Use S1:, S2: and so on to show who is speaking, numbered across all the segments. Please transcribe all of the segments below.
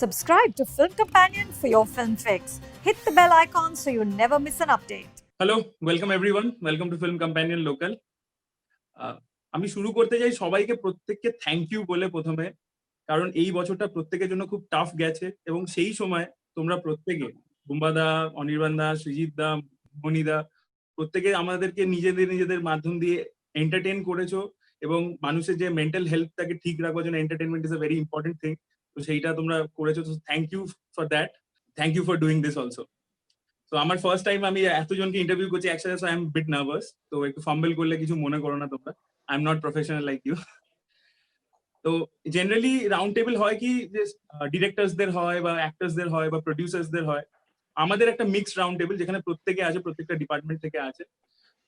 S1: Subscribe to Film Companion for your film fix. Hit the bell icon so you never miss an update.
S2: Hello, welcome everyone, welcome to film companion local. আমি শুরু করতে চাই সবাইকে প্রত্যেককে thank you বলে প্রথমে, কারণ এই বছরটা প্রত্যেকের জন্য খুব টাফ গেছে এবং সেই সময় তোমরা প্রত্যেকে বুম্বাদা, অনির্বাণ দা, সৃজিত দা, মনিদা প্রত্যেকে আমাদেরকে নিজেদের মাধ্যম দিয়ে এন্টারটেইন করেছো এবং মানুষের যে মেন্টাল হেলথটাকে ঠিক রাখার জন্য entertainment is a very important thing. তো সেইটা তোমরা করেছো, তো thank you for that. Thank you for doing this also. তো আমার ফার্স্ট টাইম আমি এতজনকে ইন্টারভিউ করছি একসাথে, so I am bit nervous. তো একটু ফাম্বল করলে কিছু মনে করো না তোমরা, I am not professional like you. তো জেনারেলি রাউন্ড টেবিল হয় কি, যে ডিরেক্টরসদের হয় বা অ্যাক্টরসদের হয় বা প্রডিউসার্সদের হয়। আমাদের একটা মিক্সড রাউন্ড টেবিল যেখানে প্রত্যেকে আছে, প্রত্যেকটা ডিপার্টমেন্ট থেকে আছে।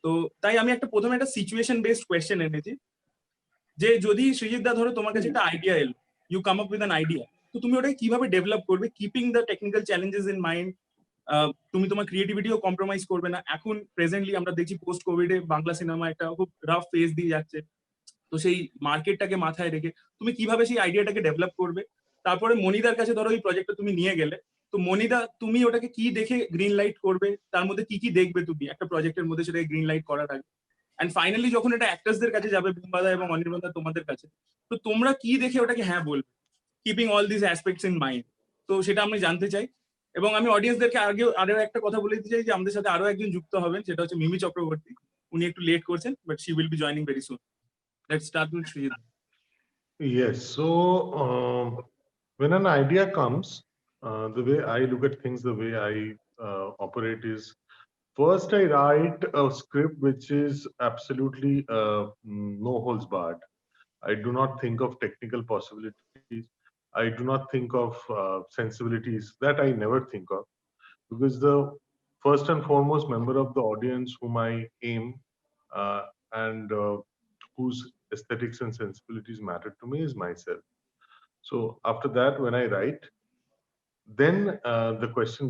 S2: তো তাই আমি প্রথমে একটা সিচুয়েশন বেসড কোয়েশ্চেন এনেছি, যে যদি সৃজিত দা ধরো তোমার কাছে একটা আইডিয়া এলো, you come up with an idea, তো তুমি ওটাকে কিভাবে ডেভেলপ করবে keeping the technical challenges in mind. তুমি তোমার ক্রিয়েটিভিটিও কম্প্রোমাইজ করবে না। এখন প্রেজেন্টলি আমরা দেখছি পোস্ট কোভিডে বাংলা সিনেমা একটা খুব রাফ ফেজ দিয়ে যাচ্ছে। তো সেই মার্কেটটাকে মাথায় রেখে তুমি কিভাবে সেই আইডিয়াটাকে ডেভেলপ করবে। তারপরে মনিদার কাছে ধরো এই প্রজেক্টটা তুমি নিয়ে গেলে, তো মনিদা তুমি ওটাকে কি দেখে গ্রিন লাইট করবে, তার মধ্যে কি কি দেখবে তুমি একটা প্রজেক্টের মধ্যে, সেটাকে গ্রিন লাইট করার আগে। অ্যান্ড ফাইনালি যখন এটা অ্যাক্টার্সদের কাছে যাবে, বুম্বাদা এবং অনির্বাণদা তোমাদের কাছে, তো তোমরা কি দেখে ওটাকে হ্যাঁ বলবে, keeping all this aspects in mind. তো সেটা আমি জানতে চাই। এবং আমি অডিয়েন্সদেরকে আরো একটা কথা বলে দিতে চাই, যে আমাদের সাথে আরো একজন যুক্ত হবেন, সেটা হচ্ছে মিমি চক্রবর্তী। উনি একটু লেট করছেন, but she will be joining very soon. Let's start with Srijit.
S3: Yes. So when an idea comes, the way I look at things, the way I operate is first I write a script which is absolutely no holds barred. I do not think of technical possibilities. I do not think of sensibilities that I never think of, because the first and foremost member of the audience whom I aim uh, and whose aesthetics and sensibilities matter to me is myself. So after that, when I write, then the question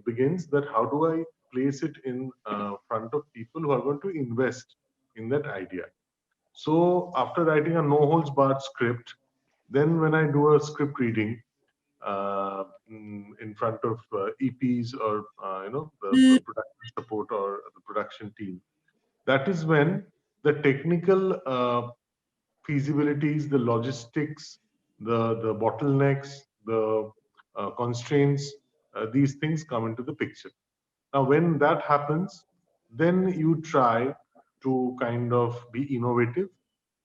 S3: begins that how do I place it in front of people who are going to invest in that idea. So after writing a no holds barred script, then when I do a script reading in front of EPs or the production support or the production team, that is when the technical feasibilities, the logistics, the bottlenecks, the constraints, these things come into the picture. Now, when that happens, then you try to kind of be innovative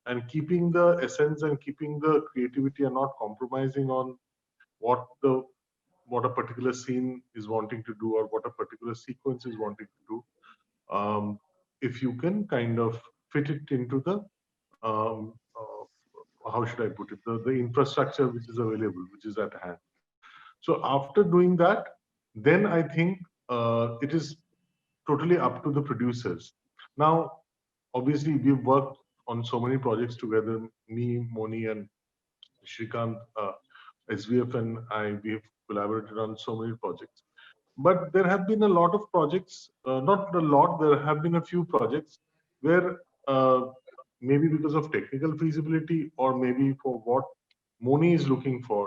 S3: and keeping the essence and keeping the creativity and not compromising on what the what a particular scene is wanting to do or what a particular sequence is wanting to do. If you can kind of fit it into the how should I put it, the infrastructure which is available, which is at hand. So after doing that, then I think it is totally up to the producers. Now, obviously, we've worked on so many projects together, me, Moni, and Shrikant, SVF, and I, we have collaborated on so many projects. But there have been a lot of projects, not a lot, there have been a few projects where maybe because of technical feasibility or maybe for what Moni is looking for,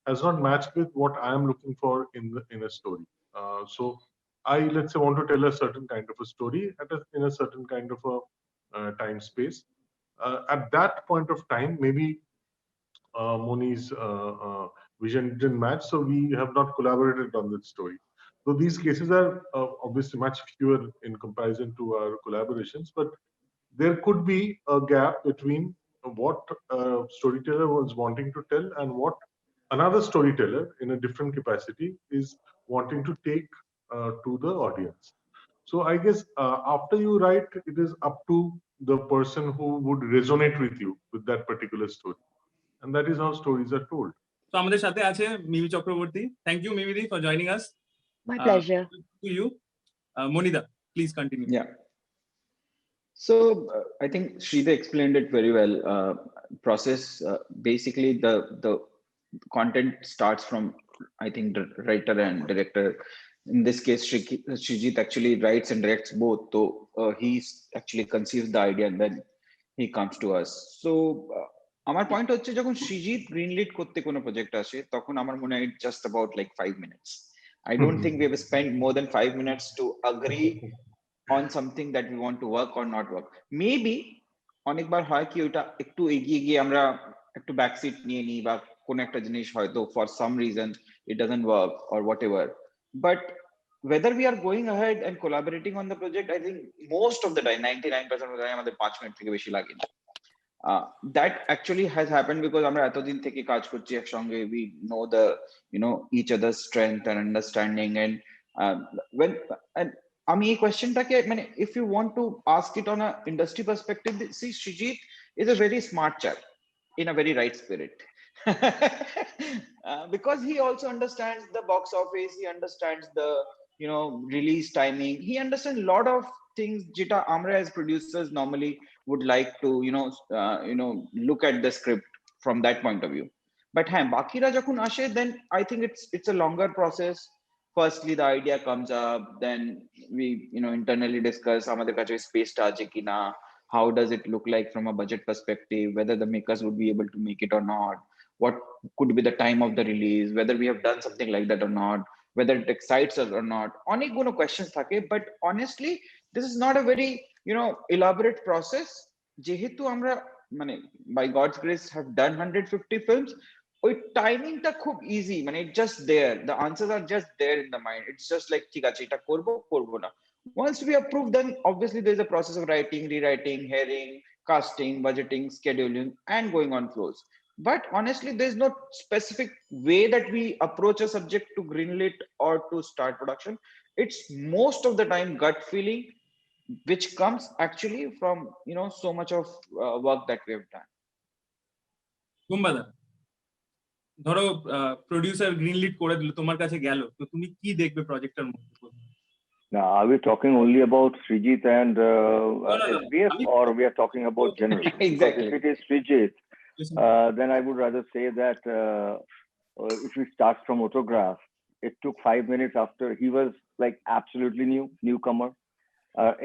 S3: has not matched with what I am looking for in a story. So I, let's say, want to tell a certain kind of a story in a certain kind of a time space. At that point of time, maybe Moni's vision didn't match, so we have not collaborated on that story. So these cases are obviously much fewer in comparison to our collaborations, but there could be a gap between what a storyteller was wanting to tell and what another storyteller in a different capacity is wanting to take to the audience. So I guess after you write, it is up to the person who would resonate with you with that particular story. And that is how stories are told.
S2: তো আমাদের সাথে আছে Mimi Chakraborty. Thank you মিমিদি for joining us.
S4: My pleasure.
S2: To you, Monida, please continue.
S5: Yeah. So I think Shrita explained it very well. Process basically the content starts from, I think, the writer and director. In this case, Srijit actually writes and directs both. So he actually conceives the idea and then he comes to us. So আমার point হচ্ছে যখন সৃজিত গ্রিনলিট করতে কোনো project আসে তখন আমার মনে হয় just about like 5 minutes. I don't think we have spent more than 5 minutes to agree on something that we want to work or not work. Maybe অনেকবার হয় কি ওটা একটু এগিয়ে গিয়ে আমরা একটু ব্যাকসিট নিয়ে নিই বা কোন একটা জিনিস হয়তো for some reason it doesn't work or whatever. But whether we are going ahead and collaborating on the project, I think most of the time 99% of the time আমাদের 5 মিনিট থেকে বেশি লাগে না। That actually has happened because আমরা এতদিন থেকে কাজ করছি একসঙ্গে, we know the each other's strength and understanding, and when and আমি এই কোয়েশ্চেনটাকে মানে if you want to ask it on a industry perspective, see Srijit is a very smart chap in a very right spirit. Because he also understands the box office, he understands the release timing, he understands a lot of things jeta amra as producers normally would like to look at the script from that point of view. But ha bakira jokhon ashe, then I think it's a longer process. Firstly the idea comes up, then we internally discuss amader kache space ta ache kina, how does it look like from a budget perspective, whether the makers would be able to make it or not, what could be the time of the release, whether we have done something like that or not, whether it excites us or not. Onekguno questions thake, but honestly this is not a very elaborate process. Jehetu আমরা মানে by God's grace have done 150 films, ওই টাইমিংটা খুব easy, মানে it's just there, the answers are just there in the mind, it's just like ঠিক আছে এটা করব করব না. Once we approve, then obviously there's a process of writing, rewriting, hearing, casting, budgeting, scheduling, and going on flows. But honestly there's no specific way that we approach a subject to greenlit or to start production. It's most of the time gut feeling, which comes actually from so much of work that we have done.
S2: কুম্বাদা, ধরো producer গ্রিনলিট করে দিল, তোমার কাছে গেল, তো তুমি কি দেখবে প্রজেক্টের মধ্যে?
S4: Now, are we talking only about Srijit and
S2: No.
S4: SBF, or we are talking about general?
S5: Exactly.
S4: If it is Srijit, then I would rather say that if we start from Autograph, it took 5 minutes after he was like absolutely newcomer.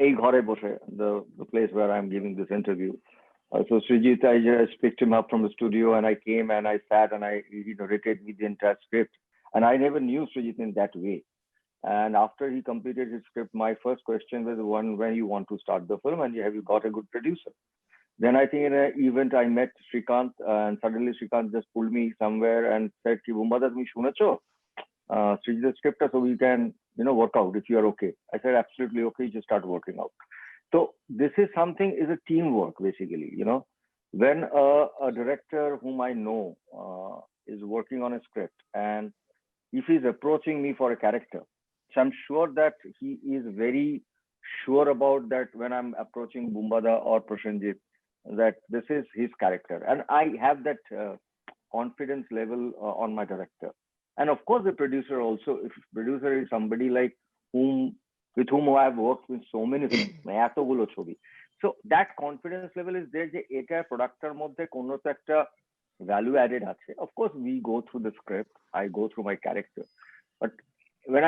S4: Ei ghore boshe, the place where I'm giving this interview. So Srijit, I just picked him up from the studio and I came and I sat and he narrated me the entire script. And I never knew Srijit in that way. And after he completed his script, my first question was when you want to start the film and have you got a good producer? Then I think in an event I met Srikanth and suddenly Srikanth just pulled me somewhere and said, "Ki Bumbada tumi shunecho? Srijit's script, so we can work out if you are okay." I said, "Absolutely okay, just start working out." So this is something, is a teamwork basically. When a director whom I know is working on a script and if he's approaching me for a character, so I'm sure that he is very sure about that when I'm approaching Bumbada or Prashanjit, that this is his character, and I have that confidence level on my director. And of course the producer also, if producer is somebody like with whom I have worked with so many films, এতগুলো ছবি, so that confidence level is there যে এটা প্রোডাক্টের মধ্যে কোনো তো একটা value added আছে. Of course we go through the script, I go through my character, but when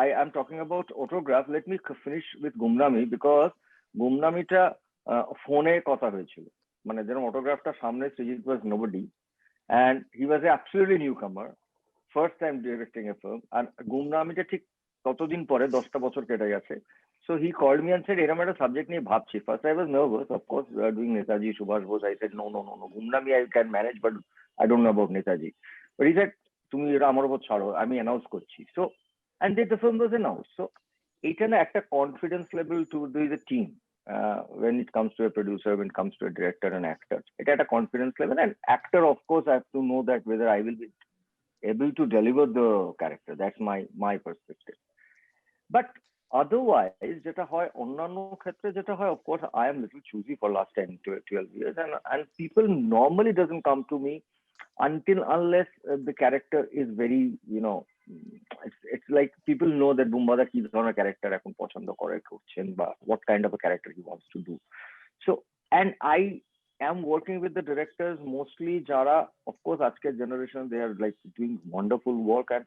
S4: I am talking about Autograph, let me finish with Gumnami, because Gumnamiটা ফোনে কথা হয়েছিল, মানে যেরকম Autographটা সামনে Srijit was nobody and he was absolutely newcomer, first time directing a film, and Gumnamiটা ঠিক ততদিন পরে 10টা বছর কেটে গেছে. So he called me and said, এরকম একটা সাবজেক্ট নিয়ে ভাবছি. First I was nervous, of course, doing Netaji, Subhash Bose. I said, no, Gumnami I can manage, but I don't know about Netaji. But he said, তুমি এটা আমার উপর ছাড়ো, আমি অ্যানাউন্স করছি. So and then the film was announced. So এটা না একটা confidence level to the team when it comes to a producer, when it comes to a director and actor. এটা একটা confidence level, and actor of course I have to know that whether I will be able to deliver the character. That's my perspective. But otherwise যেটা হয় অন্যান্য ক্ষেত্রে যেটা হয়, of course I am little choosy for last 10 to 12 years, and people normally doesn't come to me until unless the character is very it's like people know that Bumbada কি ধরনের character এখন পছন্দ করছেন বা what kind of a character he wants to do. So and I am working with the directors mostly jara, of course আজকের generation, they are like doing wonderful work, and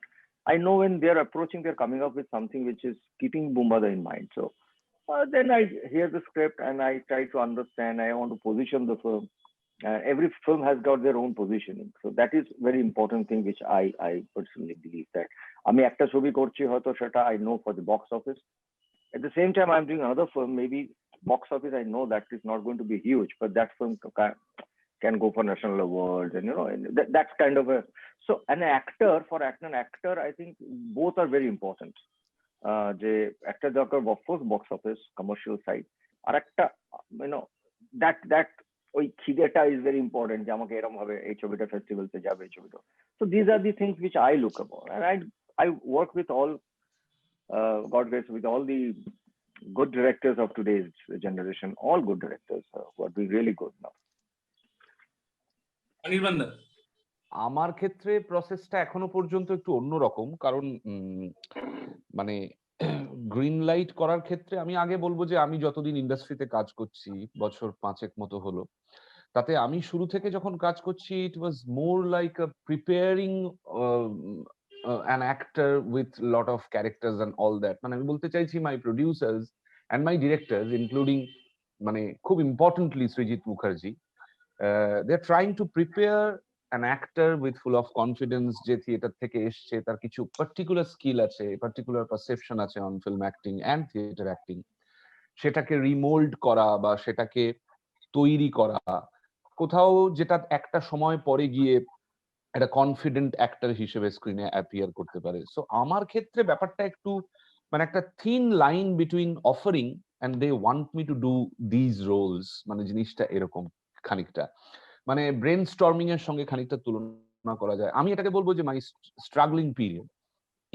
S4: I know when they are approaching, they're coming up with something which is keeping Bumbada in mind. So then I hear the script and I try to understand, I want to position the film, Every film has got their own positioning, so that is very important thing which I personally believe that আমি একটা ছবি করছি হয়তো সেটা I know for the box office. At the same time, I'm doing another film, maybe box office I know that is not going to be huge, but that film can go for national awards, and that's kind of a, so an actor, for an actor, I think both are very important. যে একটা দরকার of course box office commercial side, আর একটা that ওই খিদেটা is very important যে আমাকে এরকম ভাবে এই ছবিটা ফেস্টিভ্যালতে যাবে এই ছবিটা. So these are the things which I look upon, and I work with all God grace with all the good directors of today's generation, all good directors who are doing really good now.
S2: Anirban দা,
S6: আমার ক্ষেত্রে প্রসেসটা এখনো পর্যন্ত একটু অন্যরকম, কারণ মানে green light করার ক্ষেত্রে আমি আগে বলবো যে আমি যতদিন ইন্ডাস্ট্রিতে কাজ করছি, বছর 5 মতো হলো, তাতে আমি শুরু থেকে যখন কাজ করছি it was more like a preparing an actor with lot of characters and all that. মানে আমি বলতে চাইছি my producers and my directors including মানে খুব importantly Srijit Mukherjee, they are trying to prepare an actor with full of confidence যে theatre থেকে এসছে, তার কিছু পার্টিকুলার স্কিল আছে, পার্টিকুলার পারসেপশন আছে on film acting and theatre acting, সেটাকে রিমোল্ড করা বা সেটাকে তৈরি করা কোথাও যেটা একটা সময় পরে গিয়ে একটা কনফিডেন্ট অ্যাক্টর হিসেবে স্ক্রিনে অ্যাপিয়ার করতে পারে। সো আমার ক্ষেত্রে ব্যাপারটা একটু মানে একটা thin line between offering and they want me to do these roles, মানে জিনিসটা এরকম খানিকটা, মানে ব্রেন স্টর্মিং এর সঙ্গে খানিকটা তুলনা করা যায়। আমি এটাকে বলবো যে মাই স্ট্রাগলিং পিরিয়ড।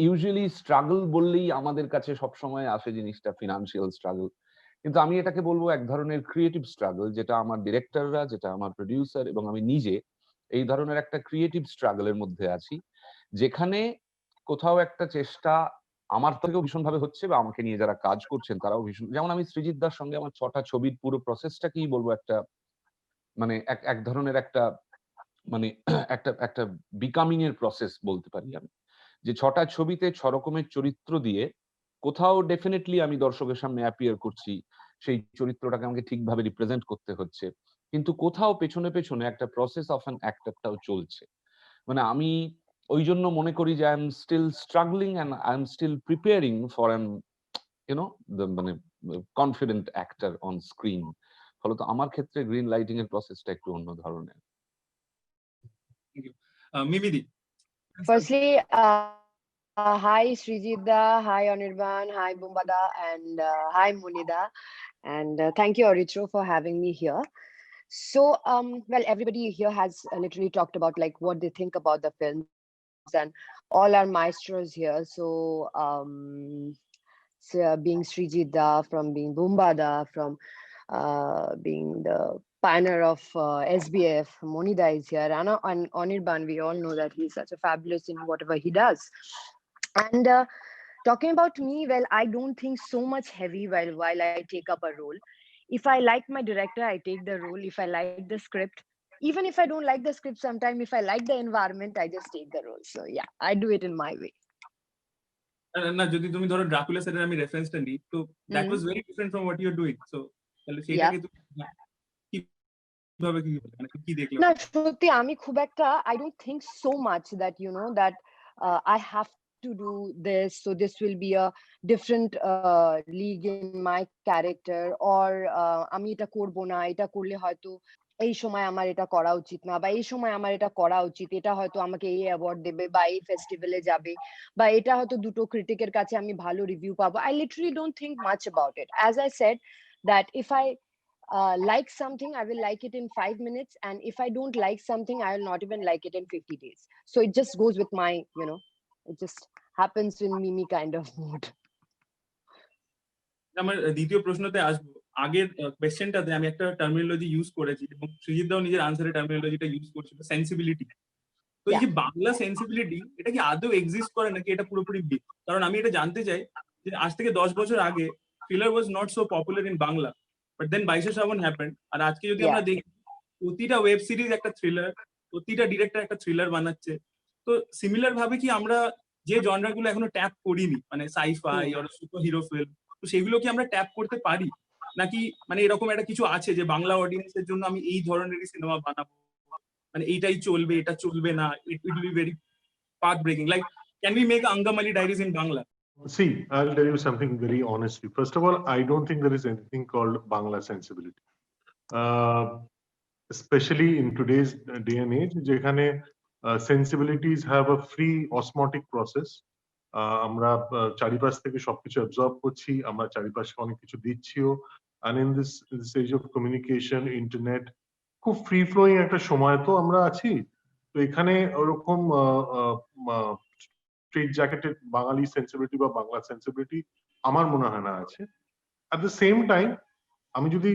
S6: ইউজুয়ালি স্ট্রাগল বললেই আমাদের কাছে সবসময় আসে জিনিসটা ফিনান্সিয়াল স্ট্রাগল, কিন্তু আমি এটাকে বলবো এক ধরনের ক্রিয়েটিভ স্ট্রাগল, যেটা আমার ডিরেক্টররা, যেটা আমার প্রডিউসার এবং আমি নিজে এই ধরনের একটা ক্রিয়েটিভ স্ট্রাগলের মধ্যে আছি, যেখানে কোথাও একটা চেষ্টা আমার থেকেও ভীষণভাবে হচ্ছে বা আমাকে নিয়ে যারা কাজ করছেন তারাও ভীষণ, যেমন আমি সৃজিত দার সঙ্গে আমার 6টা ছবির পুরো প্রসেসটাকেই বলবো একটা মানে এক ধরনের একটা মানে একটা বিকামিং এর প্রসেস বলতে পারি আমি, যে 6টা ছবিতে 6 রকমের চরিত্র দিয়ে কোথাও ডেফিনেটলি আমি দর্শকের সামনে অ্যাপিয়ার করছি, সেই চরিত্রটাকে আমাকে ঠিকভাবে রিপ্রেজেন্ট করতে হচ্ছে, কিন্তু কোথাও পেছনে পেছনে একটা প্রসেস অফ অ্যান অ্যাক্টরটাও চলছে। মানে আমি ওই জন্য মনে করি যে I am still struggling and I am still preparing for an মানে কনফিডেন্ট অ্যাক্টর অন স্ক্রিন। ফলত আমার ক্ষেত্রে গ্রিন লাইটিং এর প্রসেসটা একটু অন্য ধরনের।
S2: মিমিদি,
S7: Firstly, hi Srijitda, hi Anirban, hi Bumbada, and hi Munida, and thank you Aritro for having me here. So, well, everybody here has literally talked about like what they think about the films, and all our maestros here. So, being Srijitda, from being Bumbada, from being the pioneer of SBF, Monida is here, and Anirban, we all know that he's such a fabulous in whatever he does. And talking about me, well, I don't think so much heavy while I take up a role. If I like my director, I take the role. If I like the script, even if I don't like the script, sometimes if I like the environment, I just take the role. So yeah, I do it in my way.
S2: না যদি তুমি ধরো Dracula সেটের আমি রেফারেন্সটা নিই, তো that was very different from what you are doing, so তাহলে সেটাকে তুমি কিভাবে কি দেখলে?
S7: না সত্যি আমি খুব একটা I don't think so much that that I have to do this, so this will be a different league in my character, or আমি এটা করব না, এটা করলে হয়তো এই সময় আমার এটা করা উচিত না, বা এই সময় আমার এটা করা উচিত, এটা হয়তো আমাকে এই অ্যাওয়ার্ড দেবে বা এই ফেস্টিভ্যালে যাবে, বা এটা হয়তো দুটো ক্রিটিকের কাছে আমি ভালো রিভিউ পাবো। I literally don't think much about it. As I said that if I like something, I will like it in 5 minutes, and if I don't like something, I will not even like it in 50 days. So it just goes with my, it just happens in Mimi kind of mood.
S2: আমার দ্বিতীয় প্রশ্নতে আসবো। আগের কোয়েশ্চেনটাতে আমি একটা terminology use করেছি এবং সৃজিত দাও নিজের আনসারে টার্মিনোলজিটা ইউজ করছিল, সেন্সিবিলিটি। তো এই যে বাংলা সেন্সিবিলিটি, এটা কি আদৌ এক্সিস্ট করে নাকি এটা পুরোপুরি মিথ? কারণ আমি এটা জানতে চাই যে আজ থেকে 10 বছর আগে thriller was not so popular in Bangla, but then 22 Shrabon happened. আর আজকে যদি আমরা দেখি প্রতিটা ওয়েব সিরিজ একটা থ্রিলার, প্রতিটা ডিরেক্টর একটা থ্রিলার বানাচ্ছে। তো সিমিলার ভাবে কি আমরা যে জনরাগুলো এখনো ট্যাপ করিনি, মানে sci-fi or superhero film, তো সেগুলো কি আমরা ট্যাপ করতে পারি? নাকি মানে এরকম একটা কিছু আছে যে বাংলা অডিয়েন্সের জন্য আমি এই ধরনেরই সিনেমা বানাবো, মানে এইটাই চলবে, এটা চলবে না, it will be very path breaking, like can we make Angamali Diaries in Bangla?
S3: See, I'll tell you something very honestly. First of all, I don't think there is anything called Bangla sensibility. Uh, Especially in today's day and age, যেখানে sensibilities have a free osmotic process. আমরা চারিপাশ থেকে সবকিছু absorb করছি, আমরা চারিপাশে অনেক কিছু দিচ্ছিও, and in this age of communication, internet, খুব ফ্রি ফ্লোয়িং একটা সময় তো আমরা আছি। তো এখানে ওরকম স্ট্রেট জ্যাকেটেড বাঙালি সেন্সিবিলিটি বা বাংলা সেন্সিবিলিটি আমার মনে হয় না আছে। অ্যাট দ্য সেম টাইম আমি যদি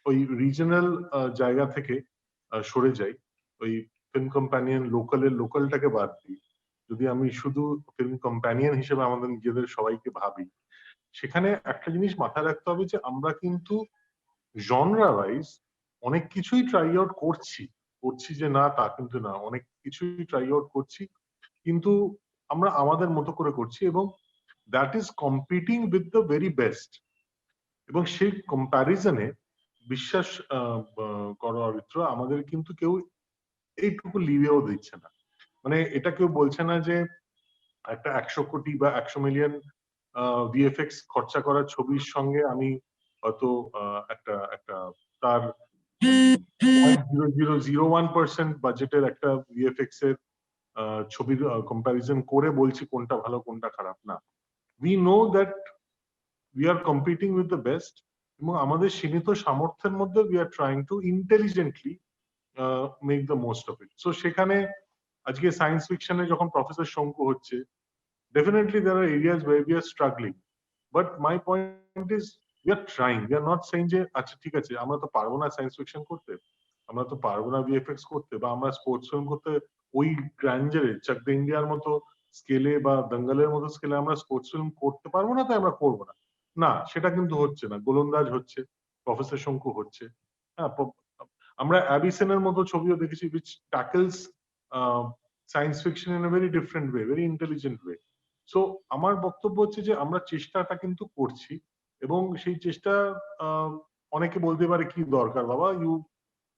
S3: ওই রিজনাল জায়গা থেকে সরে যাই, ওই ফিল্ম কম্প্যানিয়ন লোকালটাকে বাদ দিই, যদি আমি শুধু ফিল্ম কম্প্যানিয়ন হিসেবে আমাদের নিজেদের সবাইকে ভাবি, সেখানে একটা জিনিস মাথায় রাখতে হবে যে আমরা কিন্তু জনরা ওয়াইজ অনেক কিছুই ট্রাই আউট করছি যে না তা কিন্তু না, অনেক কিছুই ট্রাই আউট করছি, কিন্তু আমরা আমাদের মতো করে করছি এবং that is competing with the very best. এবং সেই কম্প্যারিজনে বিশ্বাস করো অরিত্র, আমাদের কিন্তু কেউ এইটুকু লিভেও দিচ্ছে না। মানে এটা কেউ বলছে না যে একটা 100 কোটি বা 100 মিলিয়ন ভিএফএক্স খরচা করা ছবির সঙ্গে আমি হয়তো একটা তার 0.0001% বাজেটের একটা ভিএফএক্স এর ছবির কম্প্যারিজন করে বলছি কোনটা ভালো কোনটা খারাপ না। We know that we are competing with the best এবং আমাদের সীমিত সামর্থ্যের মধ্যে we are trying to intelligently make the most of it. So সেখানে আজকে সায়েন্স ফিকশনে যখন প্রফেসর শঙ্কু হচ্ছে, definitely there are areas where we are struggling, but my point is we are trying, we are not saying যে আচ্ছা ঠিক আছে আমরা তো পারবো না সায়েন্স ফিকশন করতে, আমরা তো পারবো না ভিএফএক্স করতে, বা আমরা স্পোর্টস ফিল্ম করতে ওই গ্র্যান্ডারে চাক দে ইন্ডিয়ার মতো স্কেলে বা দঙ্গলের মতো স্কেলে আমরা স্পোর্টস ফিল্ম করতে পারবো না, তাই আমরা করবো না, না সেটা কিন্তু হচ্ছে না। গোলন্দাজ হচ্ছে, প্রফেসর শঙ্কু হচ্ছে, হ্যাঁ আমরা অ্যাবিসনের মতো ছবিও দেখেছি which tackles science fiction in a very different way, very intelligent way. So আমার বক্তব্য হচ্ছে যে আমরা চেষ্টাটা কিন্তু করছি এবং সেই চেষ্টা অনেকে বলতে পারে কি দরকার বাবা,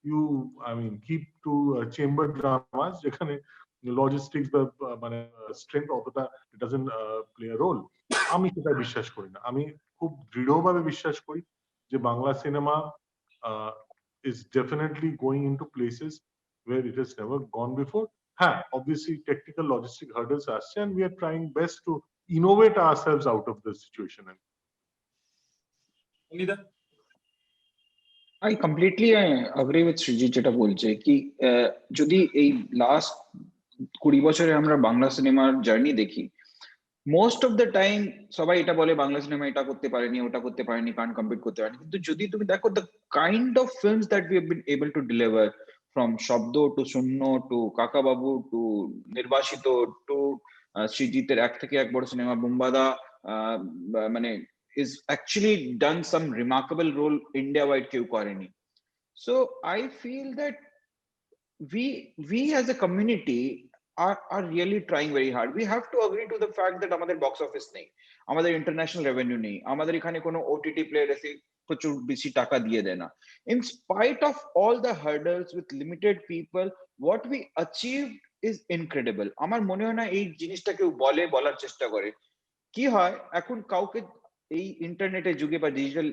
S3: you I mean keep to chamber dramas যেখানে লজিস্টিক্স বা মানে স্ট্রেংথ অতটা it doesn't play a role. আমি সেটা বিশ্বাস করি না। আমি খুব দৃঢ়ভাবে বিশ্বাস করি যে Bangla cinema is definitely going into places where it has never gone before. হ্যাঁ, obviously technical logistic hurdles আসছে and we are trying best to innovate ourselves out of the situation.
S2: Anida?
S5: I completely agree with Srijit যেটা বলছে কি যদি এই last 20 বছরে আমরা বাংলা সিনেমার জার্নি দেখি, মোস্ট অফ দ্য টাইম সবাই এটা বলে বাংলা সিনেমা এটা করতে পারেনি, ওটা করতে পারেনি, কান কম্পিট করতে পারেনি, কিন্তু যদি তুমি দেখো the kind of films that we have been able to deliver, from শব্দ টু শূন্য টু কাকাবাবু টু নির্বাসিত টু সৃজিতের এক থেকে এক বড় সিনেমা বোম্বাদা, মানে is actually done some remarkable role India wide কেউ করেনি। So I feel that we as a community are really trying very hard. We have to agree to the fact that আমাদের box office নেই, আমাদের international revenue নেই, আমাদের এখানে কোনো OTT player এসে প্রচুর বেশি টাকা দিয়ে দেয় না। In spite of all the hurdles with limited people, what we achieved is incredible. আমার মনে হয় না এই জিনিসটা কেউ বলার চেষ্টা করে। কি হয় এখন কাউকে এই ইন্টারনেটের যুগে বা ডিজিটাল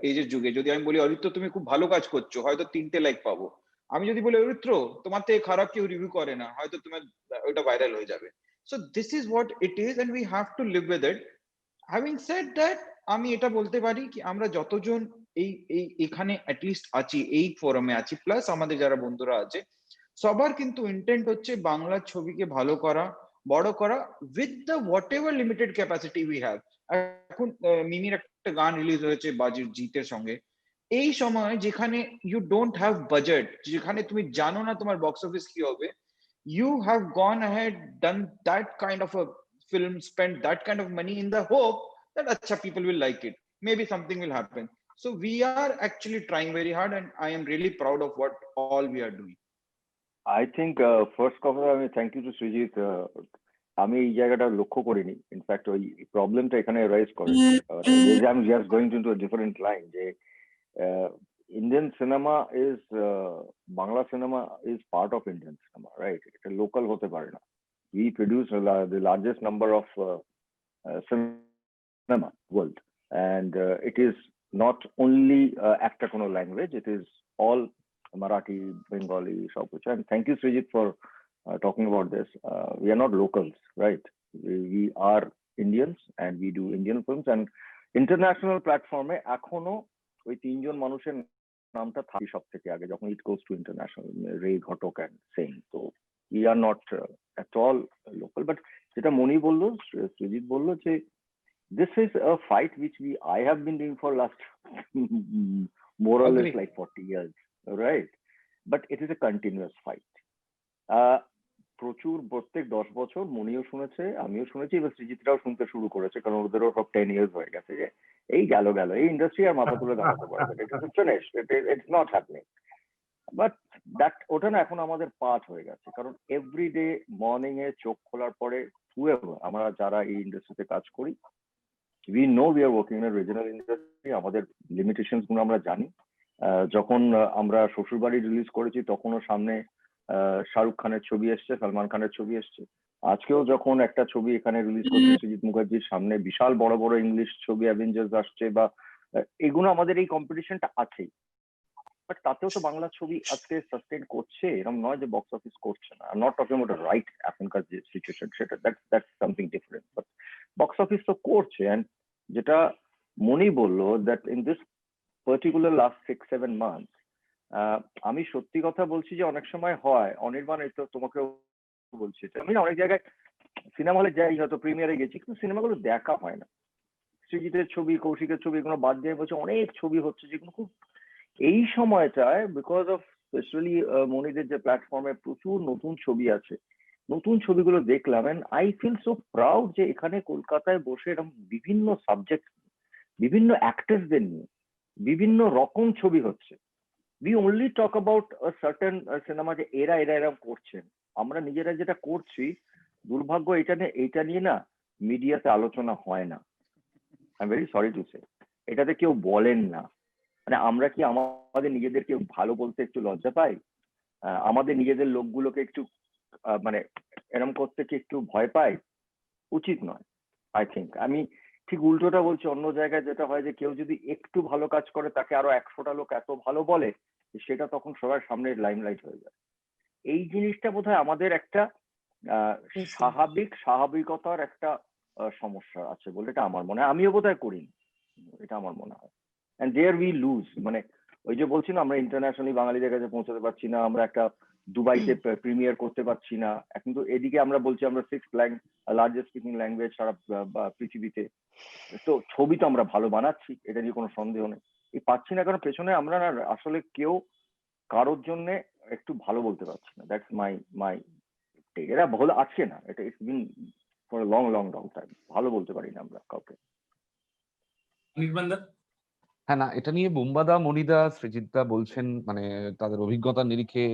S5: এজের যুগে যদি আমি বলি অরিত্র তুমি খুব ভালো কাজ করছো, হয়তো 3টে লাইক পাবো। আমি যদি বলি অরিত্র তোমার থেকে খারাপ কেউ রিভিউ করে না, হয়তো তোমার ওটা ভাইরাল হয়ে যাবে। So this is what it is and we have to live with it. Having said that, আমি এটা বলতে পারি কি আমরা যতজন এখানে অ্যাটলিস্ট আছি, এই ফোরামে আছি, প্লাস আমাদের যারা বন্ধুরা আছে, সবার কিন্তু ইন্টেন্ট হচ্ছে বাংলা ছবিকে ভালো করা, বড় করা, with the what ever limited capacity we have. এখন মিমির একটা গান রিলিজ হয়েছে বাজির জিতের সঙ্গে, এই সময় যেখানে ইউ ডোন্ট হ্যাভ বাজেট, যেখানে তুমি জানো না তোমার বক্স অফিস কি হবে, you have gone ahead, done that kind of a film, spent that kind of money in the hope that acha people will like it, maybe something will happen. So we are actually trying very hard and I am really proud of what all we are doing.
S4: I think first of all, I mean, thank you to Srijit আমি এই জায়গাটা লক্ষ্য করিনি, in fact ওই প্রবলেমটা এখানে rise করে। I am just going to a different line, যে Indian cinema is, Bangla cinema is part of Indian cinema, right? এটা লোকাল হতে পারে না। We produce the largest number of cinema world, and it is not only একটা কোনো language, it is all Marathi, Bengali, সব কিছু। And thank you Srijit for talking about this. We are not locals, right? We are Indians and we do Indian films, and international platform এ এখনো ওই তিনজন মানুষের নামটা থাকে সব থেকে আগে যখন it goes to international, রে ঘটক and সেন। তো we are not at all local, but যেটা মনি বললো, সৃজিত বললো, যে this is a fight which I have been doing for last more or less like 40 years, right? But it is a continuous fight. প্রচুর প্রত্যেক 10 বছর মনিও শুনেছে, আমিও শুনেছি, এবার সৃজিতরাও শুনতে শুরু করেছে, কারণ ওদেরও সব 10 ইয়ার্স হয়ে গেছে যে এই গেল এই ইন্ডাস্ট্রি আর মাথা তুলে দাঁড়াতে পারবে, it's not happening. But that, ওটা না এখন আমাদের পার্ট হয়ে গেছে, কারণ এভরিডে মর্নিং এ চোখ খোলার পরে আমরা যারা এই ইন্ডাস্ট্রিতে কাজ করি, we know we are working in a regional industry, আমাদের লিমিটেশনস গুলো আমরা জানি। যখন আমরা শ্বশুরবাড়ি রিলিজ করেছি তখনও সামনে শাহরুখ খানের ছবি এসছে, সালমান খানের ছবি এসছে। আজকেও যখন একটা ছবি এখানে রিলিজ করছে সৃজিত মুখার্জির সামনে বিশাল বড় বড় ইংলিশ ছবি অ্যাভেঞ্জার্স আসছে, বা এগুলো আমাদের এই কম্পিটিশনটা আছেই। বাট তাতেও তো বাংলা ছবি আজকে সাস্টেইন করছে, এরকম নয় যে বক্স অফিস করছে না। নট টকিং অ্যাবাউট রাইট এখনকার যে সিচুয়েশন, সেটা that's something different, but box office তো করছে। অ্যান্ড যেটা মনি বললো, that in this particular last 6-7 month, আমি সত্যি কথা বলছি যে অনেক সময় হয়, অনির্বাণ এই তো তোমাকেও বলছি, আমি না অনেক জায়গায় সিনেমা হলে যাই, হয়তো প্রিমিয়ারে গেছি, কিন্তু সিনেমাগুলো দেখা হয় না। সৃজিতের ছবি, কৌশিকের ছবি, এগুলো বাদ দিয়ে বলছে অনেক ছবি হচ্ছে যেগুলো খুব এই সময়টায়, বিকজ অফ স্পেশালি মনিদের যে প্ল্যাটফর্মে প্রচুর নতুন ছবি আছে, নতুন ছবিগুলো দেখলাম, and I feel so proud যে এখানে কলকাতায় বসে এরকম বিভিন্ন সাবজেক্ট, বিভিন্ন অ্যাক্টরসদের নিয়ে বিভিন্ন রকম ছবি হচ্ছে। We only talk about a certain cinema, যে এরা এরকম করছেন। আমরা নিজেরা যেটা করছি, দুর্ভাগ্য এটা নিয়ে না মিডিয়াতে আলোচনা হয় না। I am very sorry to say, এটাতে কেউ বলেন না। মানে আমরা কি আমাদের নিজেদেরকে ভালো বলতে একটু লজ্জা পাই? আমাদের নিজেদের লোকগুলোকে একটু মানে এরম করতে কি একটু ভয় পাই? উচিত নয় আই থিঙ্ক। আমি ঠিক উল্টোটা বলছি, অন্য জায়গায় যেটা হয় যে কেউ যদি একটু ভালো কাজ করে তাকে আরো 100টা লোক এত ভালো বলে, সেটা তখন সবার সামনে লাইমলাইট হয়ে যায়। এই জিনিসটা বোধহয় আমাদের একটা স্বাভাবিকতার একটা সমস্যা আছে বলে এটা আমার মনে হয়। আমিও বোধহয় করি, এটা আমার মনে হয়। এন্ড দেয়ার উই লুজ, মানে ওই যে বলছি না, আমরা ইন্টারন্যাশনালি বাঙালিদের কাছে পৌঁছাতে পারছি না, আমরা একটা দুবাইতে প্রিমিয়ার করতে পারছি না। কিন্তু এদিকে আমরা বলছি আমরা 6th লার্জেস্ট স্পিকিং ল্যাঙ্গুয়েজ সারা পৃথিবীতে। তো ছবি তো আমরা ভালো বানাচ্ছি, এটা নিয়ে কোনো সন্দেহ নেই। এই পাচ্ছি না কারণ পেছনে আমরা না আসলে কেউ কারোর জন্য একটু ভালো বলতে পারছি না। That's my take. এটা ভালো আজকে না, এটা it's been for long time. ভালো বলতে পারি না আমরা কাউকে।
S6: হ্যাঁ, না এটা নিয়ে বোম্বাদা, মনিদা, সৃজিতদা বলছেন, মানে তাদের অভিজ্ঞতার নিরিখে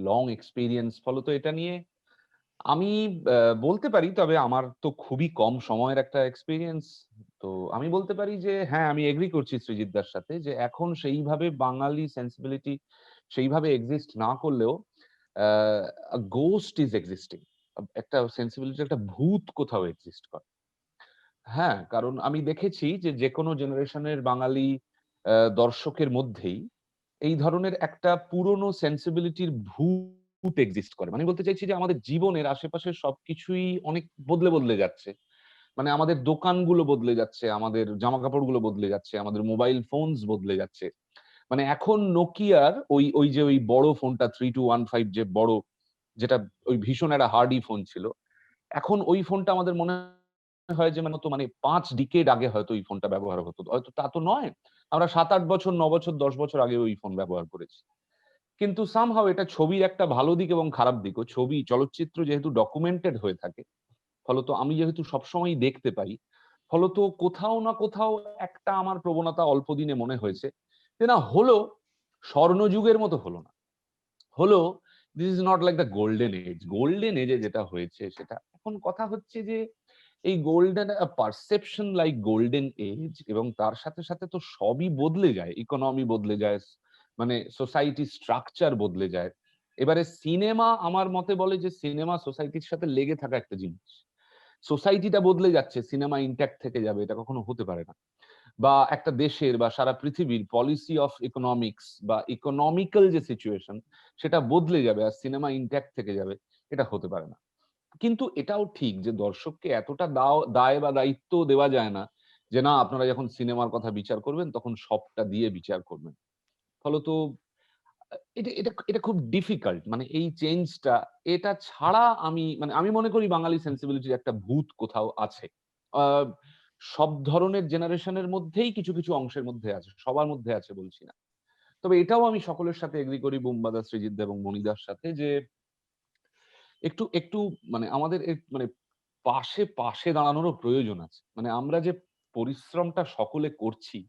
S6: লং এক্সপিরিয়েন্স, ফলত এটা নিয়ে আমি বলতে পারি, তবে আমার তো খুবই কম সময়ের একটা এক্সপিরিয়েন্স। তো আমি বলতে পারি যে হ্যাঁ, আমি এগ্রি করছি সৃজিতদার সাথে যে এখন সেইভাবে বাঙালি সেন্সিবিলিটি সেইভাবে এক্সিস্ট না করলেও গোস্ট ইজ এক্সিস্টিং, একটা সেন্সিবিলিটি, একটা ভূত কোথাও এক্সিস্ট করে। হ্যাঁ, কারণ আমি দেখেছি যে কোনো জেনারেশনের বাঙালি দর্শকের মধ্যেই এই ধরনের একটা পুরনো সেন্সিবিলিটির ভূত এক্সিস্ট করে। মানে বলতে চাইছি যে আমাদের জীবনের আশেপাশের সবকিছুই অনেক বদলে যাচ্ছে। মানে আমাদের দোকানগুলো বদলে যাচ্ছে, আমাদের জামা কাপড়গুলো বদলে যাচ্ছে, আমাদের মোবাইল ফোনস বদলে যাচ্ছে। মানে এখন নোকিয়ার ওই বড় ফোনটা 3215, যে বড়, যেটা ওই ভীষণ একটা হার্ডি ফোন ছিল, এখন ওই ফোনটা আমাদের মনে হয় যে মানে 5 ডিকেড আগে হয়তো ওই ফোনটা ব্যবহার হতো। হয়তো তা তো নয়, আমরা 7-8 বছর, 9 বছর, 10 বছর আগে ওই ফোন ব্যবহার করেছি। কিন্তু সামহাউ এটা ছবির একটা ভালো দিক এবং খারাপ দিকও। ছবি, চলচ্চিত্র যেহেতু ডকুমেন্টেড হয়ে থাকে, ফলত আমি যেহেতু সবসময় দেখতে পাই, ফলত কোথাও না কোথাও একটা আমার প্রবণতা অল্প দিনে মনে হয়েছে যে না, হলো স্বর্ণযুগের মতো হলো না, হলো this is not like the golden age. Golden এজে যেটা হয়েছে সেটা এখন কথা হচ্ছে যে এই golden perception like golden age, এবং তার সাথে সাথে তো সবই বদলে যায়, ইকোনমি বদলে যায়, মানে সোসাইটি স্ট্রাকচার বদলে যায়। এবারে সিনেমা আমার মতে বলে যে সিনেমা সোসাইটির সাথে লেগে থাকা একটা জিনিস। সোসাইটিটা বদলে যাচ্ছে, সিনেমা ইনট্যাক্ট থেকে যাবে, এটা কখনো হতে পারে না। বা একটা দেশের বা সারা পৃথিবীর পলিসি অফ ইকোনমিক্স বা ইকোনমিক্যাল যে সিচুয়েশন সেটা বদলে যাবে আর সিনেমা ইনট্যাক্ট থেকে যাবে, এটা হতে পারে না। কিন্তু এটাও ঠিক যে দর্শককে এতটা দায় বা দায়িত্ব দেওয়া যায় না যে না আপনারা যখন সিনেমার কথা বিচার করবেন তখন সবটা দিয়ে বিচার করবেন। ফলত এটা এটা এটা খুব ডিফিকাল্ট, মানে এই চেঞ্জটা, এটা ছাড়া আমি মনে করি বাঙালি সেন্সিবিলিটির একটা ভূত কোথাও আছে। আহ, সব ধরনের জেনারেশনের মধ্যেই কিছু কিছু অংশের মধ্যে আছে, সবার মধ্যে আছে বলছি না। তবে এটাও আমি সকলের সাথে এগ্রি করি, বুম্বাদা, সৃজিতদা এবং মনিদার সাথে, যে একটু একটু মানে আমাদের মানে পাশে পাশে দাঁড়ানোরও প্রয়োজন আছে। মানে আমরা যে পরিশ্রমটা সকলে করছি,